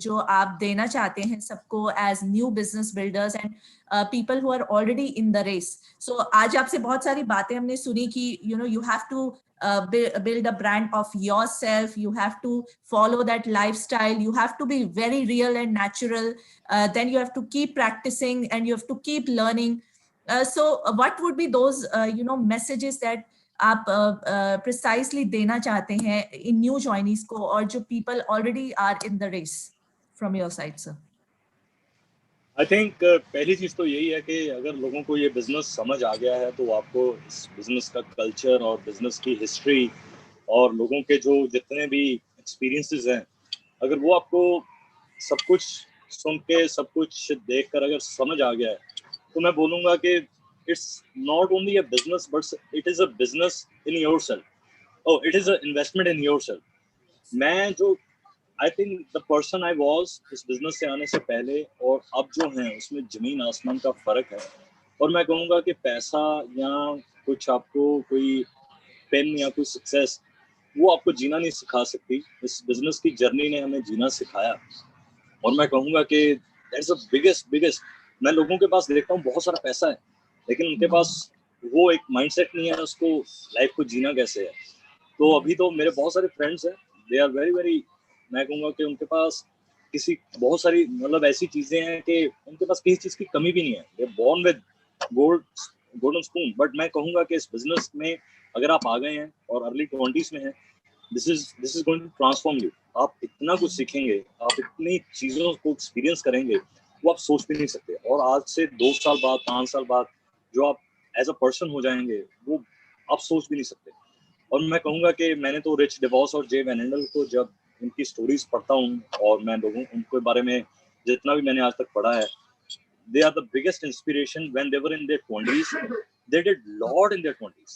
जो आप देना चाहते हैं सबको as new business builders and people who are already in the race. सो आज आपसे बहुत सारी बातें हमने सुनी कि you know, you have to build a brand of yourself, you have to follow that lifestyle, you have to be very real and natural, then you have to keep practicing and you have to keep learning. So what would be those you know, messages that आप precisely देना चाहते हैं in new joinees को, और जो people already are in the race from your side, sir? I think पहली चीज़ तो यही है कि अगर लोगों को ये बिजनेस समझ आ गया है तो आपको इस बिजनेस का कल्चर और बिजनेस की हिस्ट्री और लोगों के जो जितने भी एक्सपीरियंसेस हैं, अगर वो आपको सब कुछ सुन के सब कुछ देख कर अगर समझ आ गया है, तो मैं बोलूँगा कि it's not only a business but it is a business in your self, oh it is a investment in your self. मैं जो I think the person I was इस बिजनेस से आने से पहले और अब जो है उसमें जमीन आसमान का फर्क है. और मैं कहूँगा कि पैसा या कुछ आपको कोई पेन या कोई सक्सेस वो आपको जीना नहीं सिखा सकती. इस बिजनेस की जर्नी ने हमें जीना सिखाया. और मैं कहूँगा कि दैट्स द बिगेस्ट मैं लोगों के पास देखता हूँ बहुत सारा पैसा है, लेकिन उनके पास वो एक माइंडसेट नहीं है उसको लाइफ को जीना कैसे है. तो अभी तो मेरे बहुत सारे फ्रेंड्स हैं, दे आर वेरी मैं कहूँगा कि उनके पास किसी बहुत सारी मतलब ऐसी चीजें हैं कि उनके पास किसी चीज की कमी भी नहीं है. They born with golden spoon. But मैं कहूँगा कि इस बिजनेस में अगर आप आ गए हैं और अर्ली 20s में हैं, this is going to transform you. आप इतना कुछ सीखेंगे, आप इतनी चीजों को एक्सपीरियंस करेंगे वो आप सोच भी नहीं सकते. और आज से 2 साल बाद 5 साल बाद जो आप एज अ पर्सन हो जाएंगे वो आप सोच भी नहीं सकते. और मैं कहूँगा कि मैंने तो रिच डिवॉस और जे वैन हैंडल को जब उनकी स्टोरीज पढ़ता हूँ और मैं लोगों उनके बारे में जितना भी मैंने आज तक पढ़ा है, they are the biggest inspiration when they were in their 20s. They did lot in their 20s.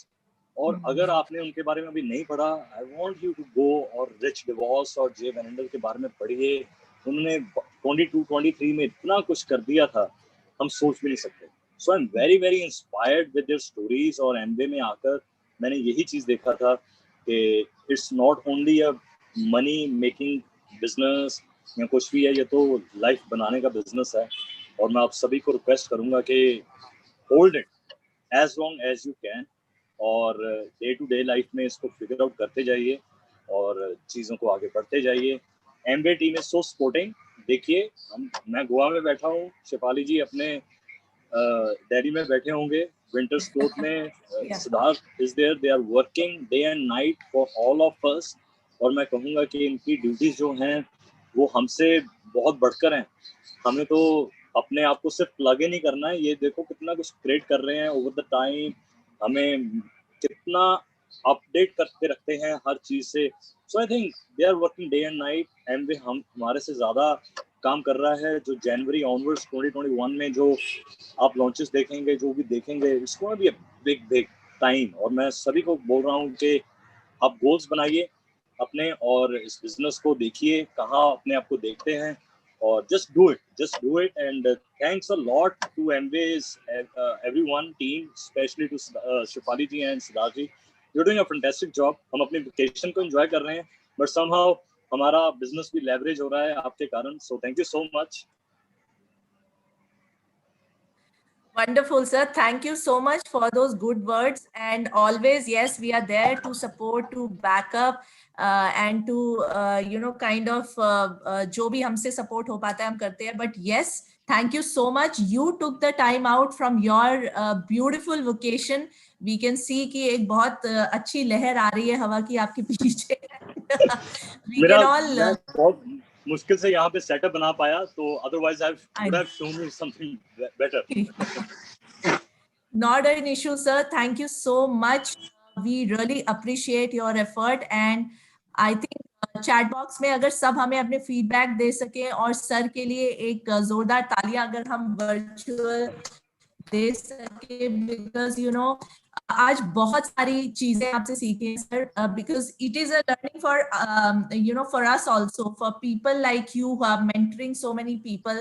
और अगर आपने उनके बारे में अभी नहीं पढ़ा, I want you to go और रिच डिवॉस और जे वैन हैंडल के बारे में पढ़िए. उन्होंने 22-23 में इतना कुछ कर दिया था, हम सोच भी नहीं सकते. So I'm very inspired with their stories. और एमवे में आकर मैंने यही चीज देखा था कि it's not only a money making business या कुछ भी है, ये तो लाइफ बनाने का बिजनेस है. और मैं आप सभी को रिक्वेस्ट करूंगा कि hold it as long as you can और डे टू डे लाइफ में इसको फिगर आउट करते जाइए और चीज़ों को आगे बढ़ते जाइए. Amway team is so supporting. देखिए मैं गोवा में बैठा हूँ, शेफाली जी अपने दिल्ली में बैठे होंगे विंटर स्पोर्ट में. Siddharth is there, they are working day and night for all of us. और मैं कहूँगा कि इनकी ड्यूटीज जो हैं वो हमसे बहुत बढ़कर हैं. हमें तो अपने आप को सिर्फ प्लग ही नहीं करना है, ये देखो कितना कुछ क्रिएट कर रहे हैं ओवर द टाइम, हमें कितना अपडेट करते रखते हैं हर चीज से. So I think they are working day and night and वे हम हमारे से ज्यादा काम कर रहा है. जो जनवरी ऑनवर्ड्स 2021 में जो आप लॉन्चेस देखेंगे, जो भी देखेंगे, it's gonna be a big time. और मैं सभी को बोल रहा हूँ कि आप गोल्स बनाइए अपने और इस बिजनेस को देखिए कहाँ अपने आप को देखते हैं और just do it. And thanks a lot to Amway's everyone team, especially to Shefali ji and Siddharth ji. You're doing a fantastic job. हम अपने वेकेशन को एंजॉय कर रहे हैं, but somehow हमारा बिजनेस भी लेवरेज हो रहा है आपके कारण. So thank you so much. Wonderful, sir. Thank you so much for those good words. And always, yes, we are there to support, to back up, and to, kind of, जो भी हमसे support हो पाता है हम करते हैं. But yes, thank you so much. You took the time out from your beautiful vacation. We can see कि एक बहुत अच्छी लहर आ रही है हवा की आपके पीछे. We मेरा can all. मैं बहुत मुश्किल से यहाँ पे सेटअप बना पाया, तो otherwise I would have shown you something better. Not an issue, sir. Thank you so much. We really appreciate your effort, and I think chat box में अगर सब हमें अपने feedback दे सके और सर के लिए एक जोरदार तालियां अगर हम virtual दे सके, because आज बहुत सारी चीजें आपसे सीखी हैं sir, because it is a learning for for us also, for people like you who are mentoring so many people.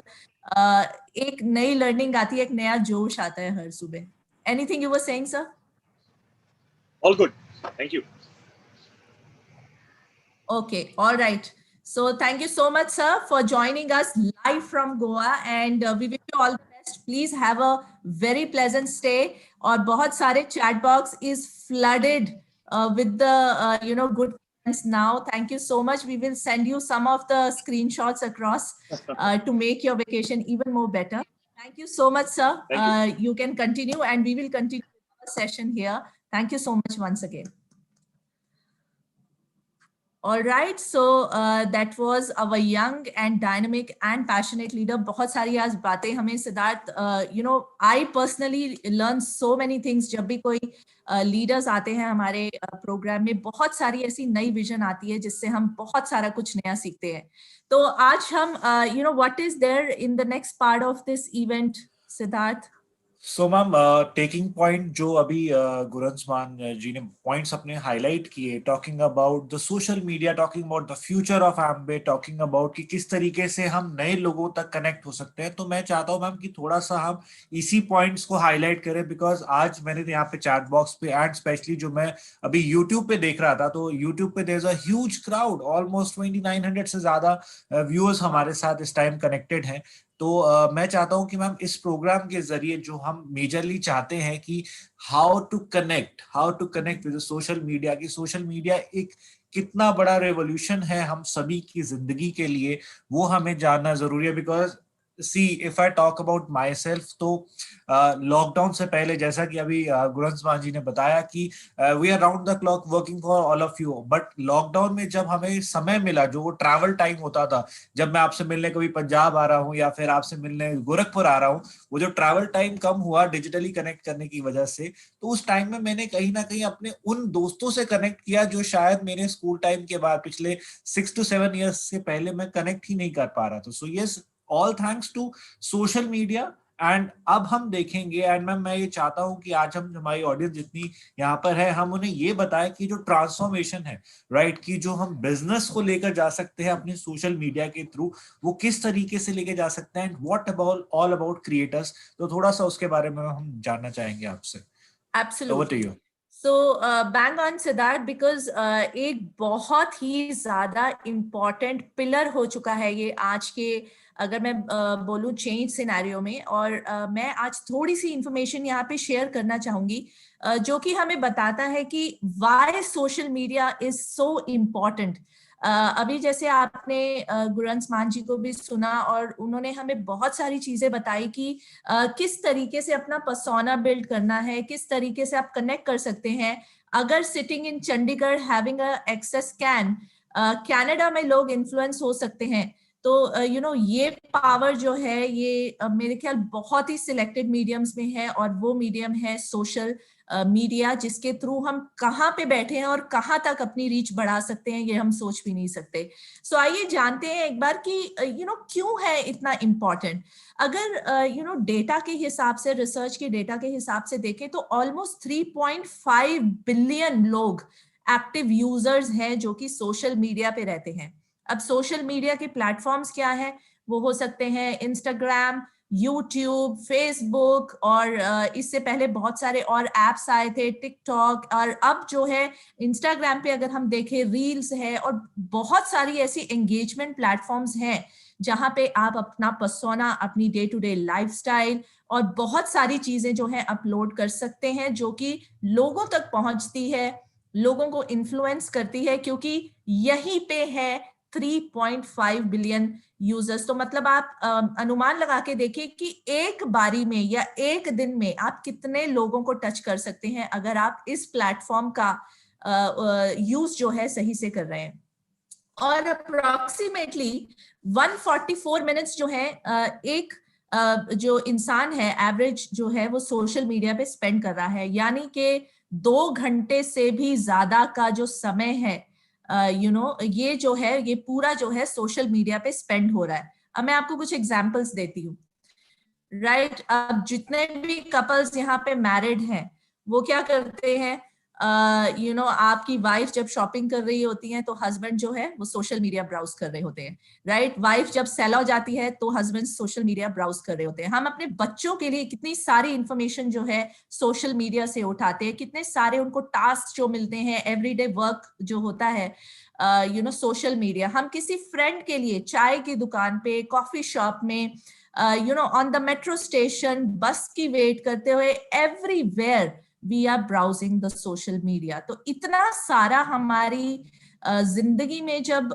एक नई learning आती है, एक नया जोश आता है हर सुबह. Anything you were saying, sir? All good. Thank you. Okay, all right. So thank you so much, sir, for joining us live from Goa, and we wish you all the best. Please have a very pleasant stay. और बहुत सारे chat box is flooded with the good comments now. Thank you so much. We will send you some of the screenshots across to make your vacation even more better. Thank you so much, sir. Thank You can continue, and we will continue the session here. Thank you so much once again. All right, so that was our young and dynamic and passionate leader. बहुत सारी आज बातें हमें Siddharth, I personally learn so many things. जब भी कोई leaders आते हैं हमारे program में, बहुत सारी ऐसी नई vision आती है जिससे हम बहुत सारा कुछ नया सीखते हैं. तो आज हम, what is there in the next part of this event, Siddharth? So ma'am, taking point जो अभी गुरंसमान जी ने पॉइंट्स अपने हाईलाइट किए, talking about the social media, talking about the future of एम्बे, talking about कि किस तरीके से हम नए लोगों तक कनेक्ट हो सकते हैं. तो मैं चाहता हूं मैम कि थोड़ा सा हम इसी पॉइंट्स को हाईलाइट करें, बिकॉज आज मैंने यहाँ पे चैट बॉक्स पे एंड स्पेशली जो मैं अभी यूट्यूब पे देख रहा था, तो यूट्यूब पे there is a huge crowd, almost 2900 से ज्यादा व्यूअर्स हमारे साथ इस टाइम कनेक्टेड हैं. तो मैं चाहता हूं कि मैम इस प्रोग्राम के जरिए जो हम मेजरली चाहते हैं कि how to connect with social media, की सोशल मीडिया एक कितना बड़ा रेवोल्यूशन है हम सभी की जिंदगी के लिए, वो हमें जानना जरूरी है. Because see if I talk about my self, तो लॉकडाउन से पहले जैसा कि अभी गुरंसमान जी ने बताया कि we are round the clock working for all of you, but lockdown में जब हमें समय मिला, जो वो ट्रैवल टाइम होता था, जब मैं आपसे मिलने कभी पंजाब आ रहा हूँ या फिर आपसे मिलने गोरखपुर आ रहा हूँ, वो जो ट्रैवल टाइम कम हुआ डिजिटली कनेक्ट करने की वजह से, तो उस टाइम में मैंने कहीं ना कहीं अपने उन दोस्तों से कनेक्ट किया जो शायद मेरे स्कूल टाइम के बाद पिछले 6 to 7 years से पहले मैं कनेक्ट ही नहीं कर पा रहा था. So yes, all thanks to social media. And अब हम देखेंगे, एंड मैम मैं ये चाहता हूं कि आज हम, हमारी ऑडियंस जितनी यहाँ पर है, हम उन्हें ये बताएं कि जो ट्रांसफॉर्मेशन है, राइट, कि जो हम बिजनेस को लेकर जा सकते हैं अपनी सोशल मीडिया के थ्रू, वो किस तरीके से लेके जा सकते हैं, and what about all about creators. तो थोड़ा सा उसके बारे में हम जानना चाहेंगे आपसे. Absolutely. Over to you. So bang on Siddharth, because एक बहुत ही ज्यादा important pillar हो चुका है ये आज के, अगर मैं बोलूं चेंज सिनेरियो में. और मैं आज थोड़ी सी इंफॉर्मेशन यहाँ पे शेयर करना चाहूंगी जो कि हमें बताता है कि why social media is so important. अभी जैसे आपने गुरंसमान जी को भी सुना और उन्होंने हमें बहुत सारी चीजें बताई कि किस तरीके से अपना पर्सोना बिल्ड करना है, किस तरीके से आप कनेक्ट कर सकते हैं. अगर sitting in Chandigarh having a access can, Canada में लोग इन्फ्लुएंस हो सकते हैं. तो ये पावर जो है ये मेरे ख्याल बहुत ही सिलेक्टेड मीडियम्स में है, और वो मीडियम है सोशल मीडिया, जिसके थ्रू हम कहाँ पे बैठे हैं और कहाँ तक अपनी रीच बढ़ा सकते हैं, ये हम सोच भी नहीं सकते. सो आइए जानते हैं एक बार कि क्यों है इतना इम्पोर्टेंट. अगर डेटा के हिसाब से, रिसर्च के डेटा के हिसाब से देखें तो ऑलमोस्ट 3.5 बिलियन लोग एक्टिव यूजर्स हैं जो कि सोशल मीडिया पे रहते हैं. अब सोशल मीडिया के प्लेटफॉर्म्स क्या है? वो हो सकते हैं इंस्टाग्राम, यूट्यूब, फेसबुक और इससे पहले बहुत सारे और एप्स आए थे, टिकटॉक, और अब जो है इंस्टाग्राम पे अगर हम देखें रील्स है और बहुत सारी ऐसी एंगेजमेंट प्लेटफॉर्म्स हैं जहां पे आप अपना पर्सोना, अपनी डे टू डे लाइफस्टाइल और बहुत सारी चीजें जो है अपलोड कर सकते हैं, जो कि लोगों तक पहुंचती है, लोगों को इन्फ्लुएंस करती है, क्योंकि यहीं पे है 3.5 बिलियन यूजर्स। तो मतलब आप अनुमान लगा के देखिए कि एक बारी में या एक दिन में आप कितने लोगों को टच कर सकते हैं अगर आप इस प्लेटफॉर्म का यूज जो है सही से कर रहे हैं। और अप्रोक्सीमेटली 144 मिनट्स जो है एक जो इंसान है एवरेज जो है वो सोशल मीडिया पे स्पेंड कर रहा है, यानी कि 2 घंटे से भी ज्यादा का जो समय है ये जो है ये पूरा जो है सोशल मीडिया पे स्पेंड हो रहा है। अब मैं आपको कुछ एग्जांपल्स देती हूँ, राइट। अब जितने भी कपल्स यहाँ पे मैरिड हैं वो क्या करते हैं, आपकी वाइफ जब शॉपिंग कर रही होती है तो हस्बैंड जो है वो सोशल मीडिया ब्राउज कर रहे होते हैं, राइट। वाइफ जब सेल हो जाती है तो हस्बैंड सोशल मीडिया ब्राउज कर रहे होते हैं। हम अपने बच्चों के लिए कितनी सारी इंफॉर्मेशन जो है सोशल मीडिया से उठाते हैं, कितने सारे उनको टास्क जो मिलते हैं, एवरीडे वर्क जो होता है सोशल मीडिया। हम किसी फ्रेंड के लिए चाय की दुकान पे, कॉफी शॉप में, on the metro station, bus की वेट करते हुए, everywhere we are browsing the social media. तो इतना सारा हमारी जिंदगी में जब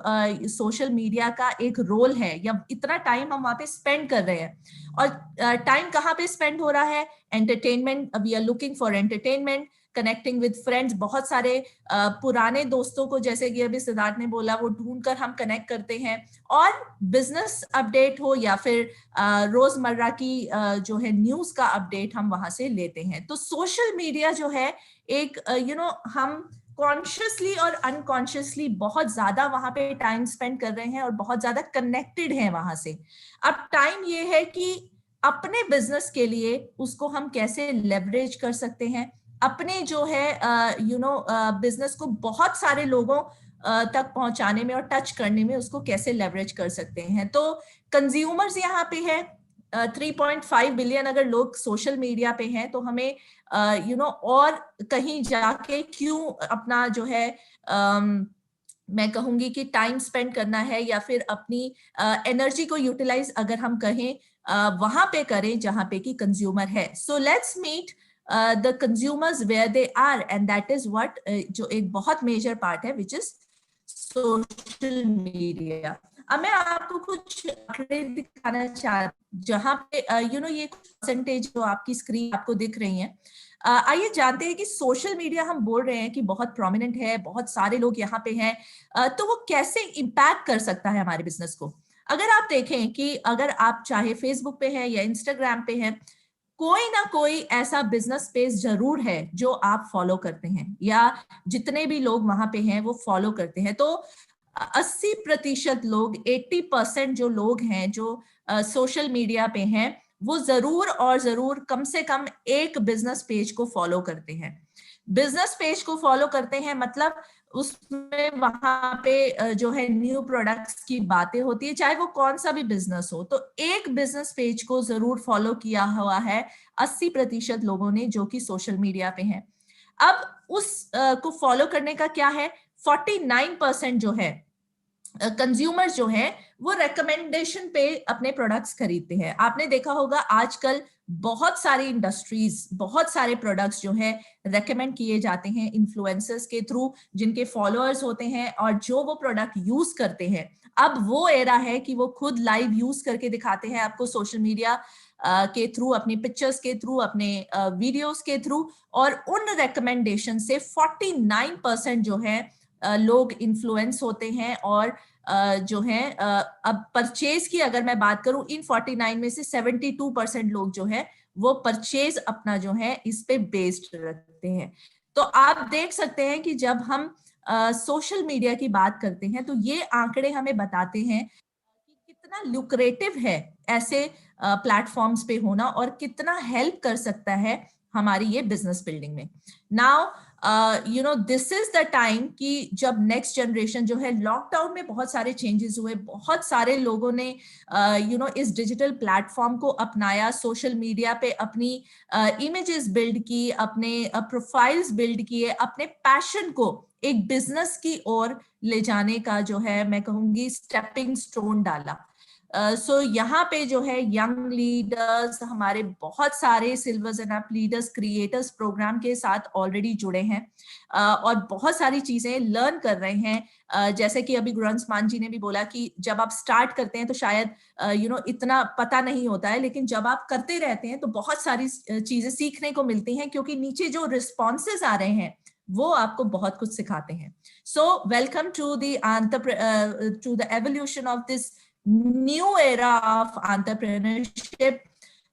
सोशल मीडिया का एक रोल है, या इतना टाइम हम वहां पे स्पेंड कर रहे हैं, और टाइम कहाँ पे स्पेंड हो रहा है, entertainment, we are looking for entertainment, connecting with friends, बहुत सारे पुराने दोस्तों को, जैसे कि अभी सिद्धार्थ ने बोला, वो ढूंढकर हम कनेक्ट करते हैं, और बिजनेस अपडेट हो या फिर रोजमर्रा की जो है न्यूज का अपडेट हम वहां से लेते हैं। तो सोशल मीडिया जो है एक हम कॉन्शियसली और अनकॉन्शियसली बहुत ज्यादा वहां पे टाइम स्पेंड कर रहे हैं और बहुत ज्यादा कनेक्टेड हैं वहां से। अब टाइम ये है कि अपने बिजनेस के लिए उसको हम कैसे लेवरेज कर सकते हैं, अपने जो है बिजनेस को बहुत सारे लोगों तक पहुंचाने में और टच करने में उसको कैसे लेवरेज कर सकते हैं। तो कंज्यूमर्स यहाँ पे है 3.5 बिलियन। अगर लोग सोशल मीडिया पे हैं तो हमें और कहीं जाके क्यों अपना जो है मैं कहूंगी कि टाइम स्पेंड करना है, या फिर अपनी एनर्जी को यूटिलाइज अगर हम कहें वहां पे करें जहां पे कि कंज्यूमर है। So let's meet the consumers where they are, and that is what जो एक बहुत मेजर पार्ट है, which is social media। अब मैं आपको कुछ आंकड़े दिखाना चाहती हूँ जहां पे ये परसेंटेज जो आपकी स्क्रीन आपको दिख रही है। आइए जानते हैं कि सोशल मीडिया हम बोल रहे हैं कि बहुत प्रोमिनेंट है, बहुत सारे लोग यहाँ पे हैं, तो वो कैसे इम्पैक्ट कर सकता है हमारे बिजनेस को। अगर आप देखें कि अगर आप चाहे फेसबुक पे हैं या इंस्टाग्राम पे हैं, कोई ना कोई ऐसा बिजनेस पेज जरूर है जो आप फॉलो करते हैं, या जितने भी लोग वहां पे हैं वो फॉलो करते हैं। तो 80% लोग, 80% जो लोग हैं जो सोशल मीडिया पे हैं, वो जरूर और जरूर कम से कम एक बिजनेस पेज को फॉलो करते हैं। बिजनेस पेज को फॉलो करते हैं मतलब उसमें वहां पे जो है न्यू प्रोडक्ट्स की बातें होती है, चाहे वो कौन सा भी बिजनेस हो। तो एक बिजनेस पेज को जरूर फॉलो किया हुआ है 80% लोगों ने जो कि सोशल मीडिया पे हैं। अब उस को फॉलो करने का क्या है, 49% जो है कंज्यूमर्स जो हैं वो रिकमेंडेशन पे अपने प्रोडक्ट्स खरीदते हैं। आपने देखा होगा आजकल बहुत सारी इंडस्ट्रीज, बहुत सारे प्रोडक्ट्स जो है रेकमेंड किए जाते हैं इन्फ्लुएंसर्स के थ्रू, जिनके फॉलोअर्स होते हैं और जो वो प्रोडक्ट यूज करते हैं। अब वो एरा है कि वो खुद लाइव यूज करके दिखाते हैं आपको सोशल मीडिया के थ्रू, अपनी पिक्चर्स के थ्रू, अपने वीडियोस के थ्रू, और उन रिकमेंडेशन से 49% जो है लोग इन्फ्लुएंस होते हैं। और जो है अब परचेज की अगर मैं बात करूं, इन 49 में से 72% लोग जो है वो परचेज अपना जो है इस पे बेस्ड रखते हैं। तो आप देख सकते हैं कि जब हम सोशल मीडिया की बात करते हैं तो ये आंकड़े हमें बताते हैं कि कितना लुक्रेटिव है ऐसे प्लेटफॉर्म्स पे होना, और कितना हेल्प कर सकता है हमारी ये बिजनेस बिल्डिंग में। Now this is the time कि जब नेक्स्ट जनरेशन जो है, लॉकडाउन में बहुत सारे चेंजेस हुए, बहुत सारे लोगों ने इस डिजिटल प्लेटफॉर्म को अपनाया, सोशल मीडिया पे अपनी इमेजेस बिल्ड की, अपने प्रोफाइल्स बिल्ड किए, अपने पैशन को एक बिजनेस की ओर ले जाने का जो है, मैं कहूंगी, स्टेपिंग स्टोन डाला। सो यहाँ पे जो है यंग लीडर्स, हमारे बहुत सारे silvers and up leaders creators program के साथ ऑलरेडी जुड़े हैं और बहुत सारी चीजें लर्न कर रहे हैं। जैसे कि अभी गुरंसमान जी ने भी बोला कि जब आप स्टार्ट करते हैं तो शायद इतना पता नहीं होता है, लेकिन जब आप करते रहते हैं तो बहुत सारी चीजें सीखने को मिलती हैं, क्योंकि नीचे जो रिस्पॉन्सेज आ रहे हैं वो आपको बहुत कुछ सिखाते हैं। So welcome to the evolution of this new era of entrepreneurship।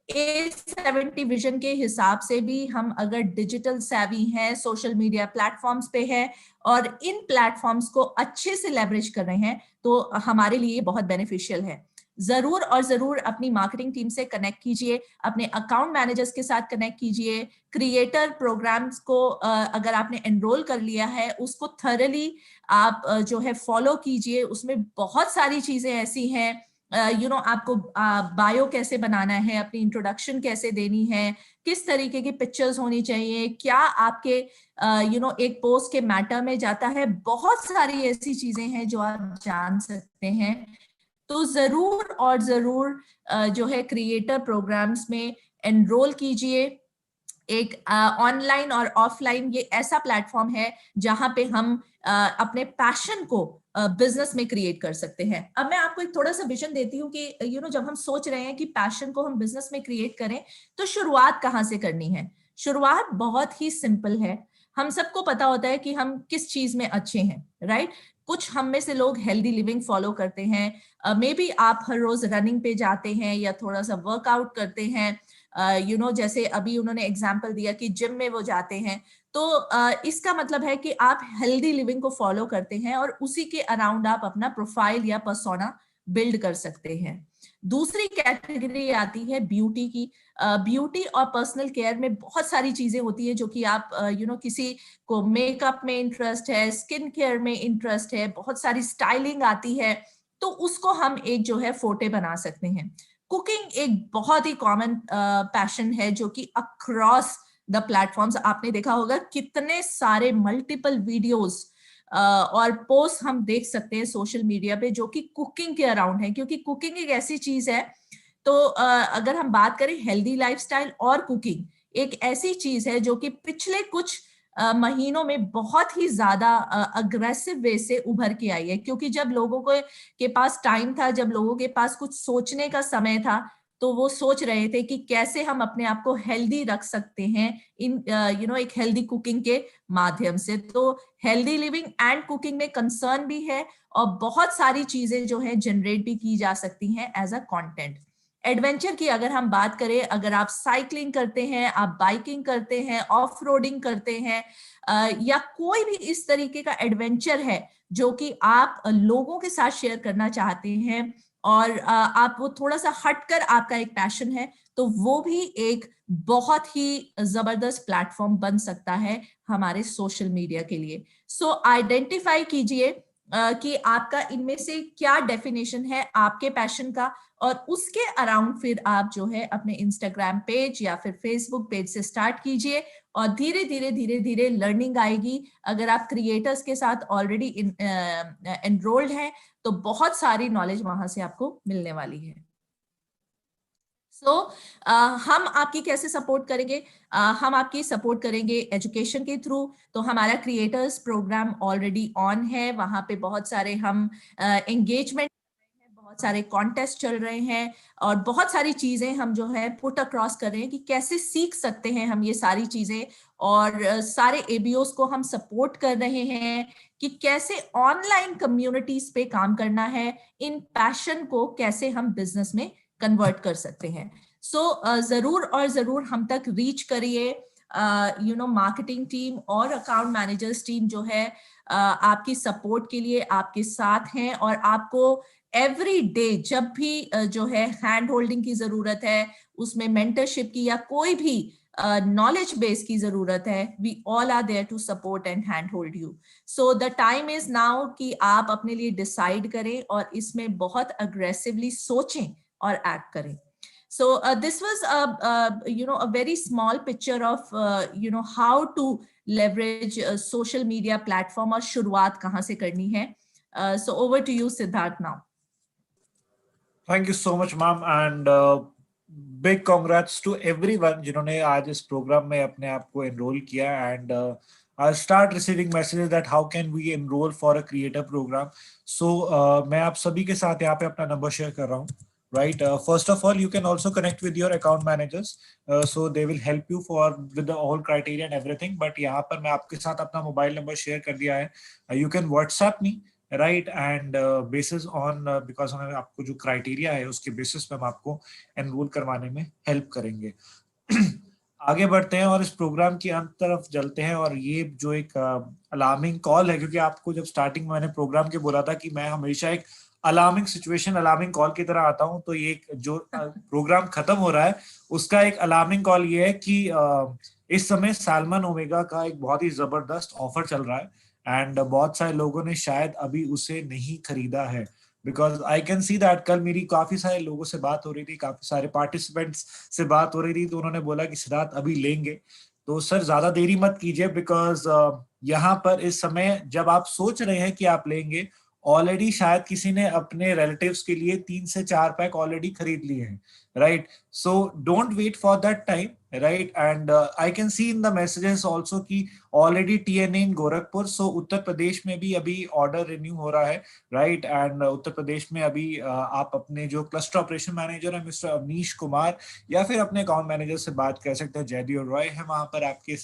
A70 vision के हिसाब से भी हम अगर डिजिटल savvy हैं, सोशल मीडिया प्लेटफॉर्म्स पे है और इन प्लेटफॉर्म्स को अच्छे से लेवरेज कर रहे हैं, तो हमारे लिए बहुत बेनिफिशियल है। जरूर और जरूर अपनी मार्केटिंग टीम से कनेक्ट कीजिए, अपने अकाउंट मैनेजर्स के साथ कनेक्ट कीजिए, क्रिएटर प्रोग्राम्स को अगर आपने एनरोल कर लिया है उसको थरली आप जो है फॉलो कीजिए। उसमें बहुत सारी चीजें ऐसी हैं, आपको बायो कैसे बनाना है, अपनी इंट्रोडक्शन कैसे देनी है, किस तरीके की पिक्चर्स होनी चाहिए, क्या आपके एक पोस्ट के मैटर में जाता है, बहुत सारी ऐसी चीजें हैं जो आप जान सकते हैं। तो जरूर और जरूर जो है क्रिएटर प्रोग्राम्स में एनरोल कीजिए। एक ऑनलाइन और ऑफलाइन ये ऐसा प्लेटफॉर्म है जहां पे हम अपने पैशन को बिजनेस में क्रिएट कर सकते हैं। अब मैं आपको एक थोड़ा सा विजन देती हूँ कि जब हम सोच रहे हैं कि पैशन को हम बिजनेस में क्रिएट करें तो शुरुआत कहाँ से करनी है। शुरुआत बहुत ही सिंपल है। हम सबको पता होता है कि हम किस चीज में अच्छे हैं, राइट? कुछ हम में से लोग हेल्दी लिविंग फॉलो करते हैं, मे बी आप हर रोज रनिंग पे जाते हैं या थोड़ा सा वर्कआउट करते हैं, जैसे अभी उन्होंने एग्जांपल दिया कि जिम में वो जाते हैं, तो इसका मतलब है कि आप हेल्दी लिविंग को फॉलो करते हैं और उसी के अराउंड आप अपना प्रोफाइल या पर्सोना बिल्ड कर सकते हैं। दूसरी कैटेगरी आती है ब्यूटी की। ब्यूटी और पर्सनल केयर में बहुत सारी चीजें होती है जो कि आप किसी को मेकअप में इंटरेस्ट है, स्किन केयर में इंटरेस्ट है, बहुत सारी स्टाइलिंग आती है, तो उसको हम एक जो है फोटे बना सकते हैं। कुकिंग एक बहुत ही कॉमन पैशन है जो कि अक्रॉस द प्लेटफॉर्म्स आपने देखा होगा, कितने सारे मल्टीपल वीडियोस और पोस्ट हम देख सकते हैं सोशल मीडिया पे जो कि कुकिंग के अराउंड है, क्योंकि कुकिंग एक ऐसी चीज है। तो अगर हम बात करें हेल्दी लाइफस्टाइल और कुकिंग एक ऐसी चीज है जो कि पिछले कुछ महीनों में बहुत ही ज्यादा अग्रेसिव वे से उभर के आई है, क्योंकि जब लोगों के पास टाइम था, जब लोगों के पास कुछ सोचने का समय था, तो वो सोच रहे थे कि कैसे हम अपने आप को हेल्दी रख सकते हैं इन एक हेल्दी कुकिंग के माध्यम से। तो हेल्दी लिविंग एंड कुकिंग में कंसर्न भी है और बहुत सारी चीजें जो है जनरेट भी की जा सकती हैं एज अ कंटेंट। एडवेंचर की अगर हम बात करें, अगर आप साइकिलिंग करते हैं, आप बाइकिंग करते हैं, ऑफ रोडिंग करते हैं, या कोई भी इस तरीके का एडवेंचर है जो कि आप लोगों के साथ शेयर करना चाहते हैं और आप वो थोड़ा सा हटकर आपका एक पैशन है, तो वो भी एक बहुत ही जबरदस्त प्लेटफॉर्म बन सकता है हमारे सोशल मीडिया के लिए। सो आइडेंटिफाई कीजिए कि आपका इनमें से क्या डेफिनेशन है आपके पैशन का, और उसके अराउंड फिर आप जो है अपने इंस्टाग्राम पेज या फिर फेसबुक पेज से स्टार्ट कीजिए और धीरे धीरे लर्निंग आएगी। अगर आप क्रिएटर्स के साथ ऑलरेडी एनरोल्ड हैं तो बहुत सारी नॉलेज वहां से आपको मिलने वाली है। हम आपकी कैसे सपोर्ट करेंगे? हम आपकी सपोर्ट करेंगे एजुकेशन के थ्रू। तो हमारा क्रिएटर्स प्रोग्राम ऑलरेडी ऑन है, वहां पे बहुत सारे हम एंगेजमेंट, बहुत सारे कॉन्टेस्ट चल रहे हैं और बहुत सारी चीजें हम जो है पुट अक्रॉस कर रहे हैं कि कैसे सीख सकते हैं हम ये सारी चीजें, और सारे एबीओस को हम सपोर्ट कर रहे हैं कि कैसे ऑनलाइन कम्युनिटीज पे काम करना है, इन पैशन को कैसे हम बिजनेस में कन्वर्ट कर सकते हैं। जरूर और जरूर हम तक रीच करिए। मार्केटिंग टीम और अकाउंट मैनेजर्स टीम जो है आपकी सपोर्ट के लिए आपके साथ हैं, और आपको एवरी डे जब भी जो है हैंड होल्डिंग की जरूरत है, उसमें मेंटरशिप की या कोई भी नॉलेज बेस की जरूरत है, we all are there to support and hand hold you. So the time is now कि आप अपने लिए डिसाइड करें और इसमें बहुत अग्रेसिवली सोचें और एक्ट करें. So this was a very small picture of how to leverage social media platform और शुरुआत कहाँ से करनी है. So over to you, Siddharth, now. Thank you so much, ma'am, and big congrats to everyone जिन्होंने आज इस प्रोग्राम में अपने आप को एनरोल किया. And I'll start receiving messages that how can we enroll for a creator program. So मैं आप सभी के साथ यहाँ पे अपना नंबर शेयर कर रहा हूँ. Right. First of all, you can also connect with your account managers, so they will help you with the all criteria and everything. But यहाँ पर मैं आपके साथ अपना मोबाइल नंबर शेयर कर दिया है. You can WhatsApp me, right? And basis on because हमें आपको जो criteria है उसके basis पे हम आपको enroll करवाने में help करेंगे. आगे बढ़ते हैं और इस प्रोग्राम की अंत तरफ चलते हैं. और ये जो एक अलार्मिंग कॉल है, क्योंकि आपको जब स्टार्टिंग में मैंने प्रोग्राम के बोला था कि मैं हमेशा एक अलार्मिंग सिचुएशन, अलार्मिंग कॉल की तरह आता हूं, तो ये जो प्रोग्राम खत्म हो रहा है उसका एक अलार्मिंग कॉल ये है कि इस समय सैल्मन ओमेगा का एक बहुत ही जबरदस्त ऑफर चल रहा है. एंड बहुत सारे लोगों ने शायद अभी उसे नहीं खरीदा है, because I can see that. कल मेरी काफी सारे लोगों से बात हो रही थी, काफी सारे पार्टिसिपेंट्स से बात हो रही थी, तो उन्होंने बोला कि सिद्धार्थ अभी लेंगे. तो सर ज्यादा देरी मत कीजिए, बिकॉज यहाँ पर इस समय जब आप सोच रहे हैं कि आप लेंगे, ऑलरेडी शायद किसी ने अपने रिलेटिव्स के लिए 3 से 4 पैक ऑलरेडी खरीद लिए हैं, right? So don't wait for that time, right? And I can see in the messages also कि already TNA in Gorakhpur, so Uttar Pradesh में भी अभी ऑर्डर रिन्यू हो रहा है, राइट? एंड उत्तर प्रदेश में अभी आप अपने जो क्लस्टर ऑपरेशन मैनेजर है मिस्टर अवनीश कुमार, या फिर अपने अकाउंट मैनेजर से बात कर सकते हैं. जयदेव रॉय है वहां पर आपके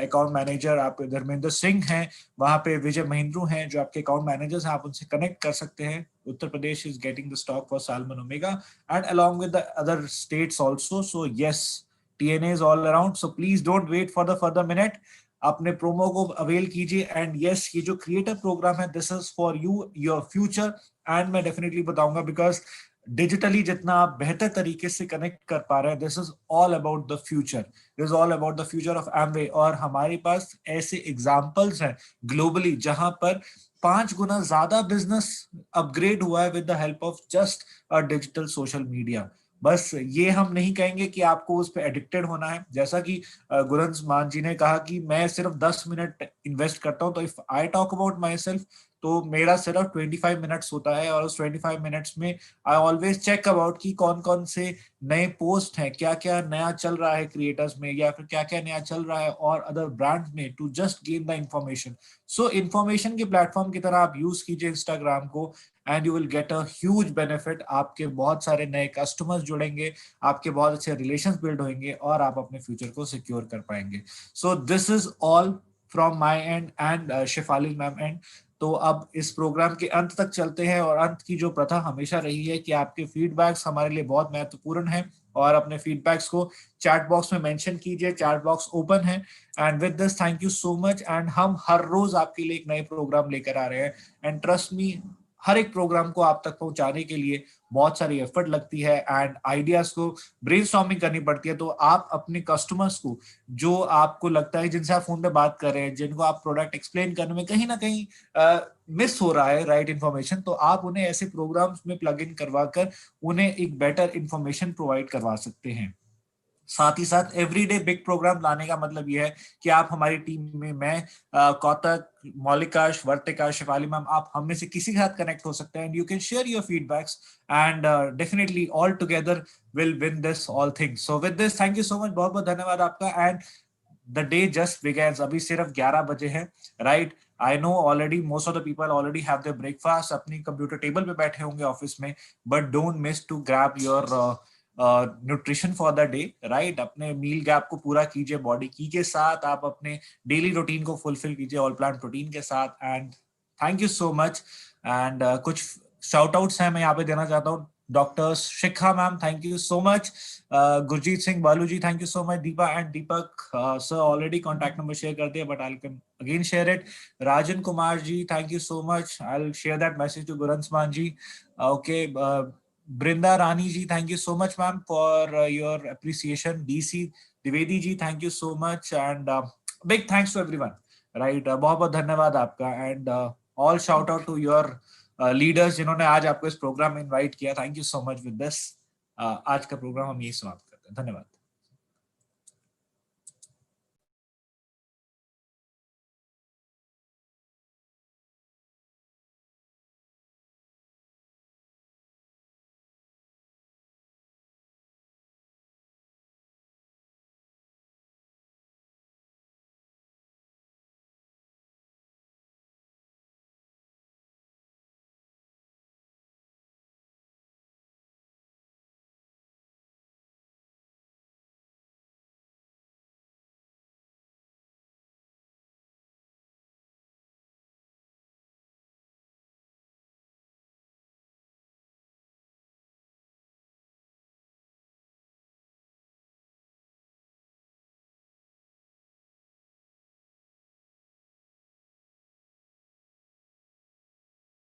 अकाउंट मैनेजर, आप धर्मेंद्र सिंह हैं वहां पे, विजय महेंद्रू हैं जो आपके अकाउंट मैनेजर्स हैं, आप उनसे कनेक्ट कर सकते हैं. Uttar Pradesh is getting the stock for Salmon Omega and along with the other states also. So yes, TNA is all around. So please don't wait for the further minute. अपने promo को avail कीजिए. And yes, ये जो creator programme है, this is for you, your future. And मैं definitely बताऊंगा, because digitally जितना आप बेहतर तरीके से कनेक्ट कर पा रहे हैं, this is all about the future. This is all about the future of Amway. और हमारे पास ऐसे एग्जाम्पल्स हैं ग्लोबली जहां पर 5 गुना ज्यादा बिजनेस अपग्रेड हुआ है with the help of just a digital social media. बस ये हम नहीं कहेंगे कि आपको उस पर एडिक्टेड होना है. जैसा कि गुरंज मान जी ने कहा कि मैं सिर्फ 10 मिनट इन्वेस्ट करता हूं, तो if I talk about my self, तो मेरा सिर्फ 25 मिनट्स होता है. और उस 25 मिनट्स में आई ऑलवेज चेक अबाउट कि कौन कौन से नए पोस्ट हैं, क्या क्या नया चल रहा है क्रिएटर्स में, या फिर क्या क्या नया चल रहा है और अदर ब्रांड्स में, to just gain the information. So information के प्लेटफॉर्म की तरह आप यूज कीजिए इंस्टाग्राम को, and you will get a huge benefit. आपके बहुत सारे नए कस्टमर्स जुड़ेंगे, आपके बहुत अच्छे रिलेशंस बिल्ड होंगे और आप अपने फ्यूचर को सिक्योर कर पाएंगे. So this is all from my end and Shefali ma'am end. तो अब इस प्रोग्राम के अंत तक चलते हैं. और अंत की जो प्रथा हमेशा रही है कि आपके फीडबैक्स हमारे लिए बहुत महत्वपूर्ण है, और अपने फीडबैक्स को चैट बॉक्स में मेंशन कीजिए. चैट बॉक्स ओपन है. And with this thank you so much. And हम हर रोज आपके लिए एक नए प्रोग्राम लेकर आ रहे हैं. एंड ट्रस्ट मी, हर एक प्रोग्राम को आप तक पहुंचाने के लिए बहुत सारी एफर्ट लगती है एंड आइडियाज को ब्रेनस्टॉर्मिंग करनी पड़ती है. तो आप अपने कस्टमर्स को, जो आपको लगता है जिनसे आप फोन पे बात कर रहे हैं, जिनको आप प्रोडक्ट एक्सप्लेन करने में कहीं ना कहीं मिस हो रहा है राइट इन्फॉर्मेशन, तो आप उन्हें ऐसे प्रोग्राम्स में प्लग इन करवा कर उन्हें एक बेटर इन्फॉर्मेशन प्रोवाइड करवा सकते हैं. साथ ही साथ एवरीडे बिग प्रोग्राम लाने का मतलब यह है कि आप हमारी टीम में, मैं, कौतक, मौलिकाश, वर्तिका, शिवाली मैम, आप हम में से किसी के साथ कनेक्ट हो सकते हैं. And you can share your feedbacks and definitely all together will win this all things. So with this thank you so much, बहुत बहुत धन्यवाद आपका. And the day just begins. अभी सिर्फ 11 बजे हैं, right? I know already most of the people already have their breakfast, अपनी computer table पे बैठे होंगे ऑफिस में, but don't miss to grab your nutrition for the day, right? अपने मील गैप को पूरा कीजिए बॉडी की के साथ, आप अपने डेली रूटीन को फुलफिल कीजिए ऑल प्लांट प्रोटीन के साथ. And thank you so much. And कुछ शाउट आउट्स हैं मैं यहाँ पे देना चाहता हूँ. Doctor Shikha ma'am, thank you so much. Gurjeet Singh Balu ji, thank you so much. Deepa and Deepak sir already contact number share कर दिया, but I can again share it. Rajan Kumar ji, thank you so much. I will share that message to Guransman ji. Okay. Brinda Rani ji, thank you so much ma'am for your appreciation. DC, Dwivedi ji, thank you so much and big thanks to everyone, right. बहुत बहुत धन्यवाद आपका and all shout out to your leaders जिन्होंने आज आपको इस program में invite किया। Thank you so much. With this आज का प्रोग्राम हम यही समाप्त करते हैं। धन्यवाद।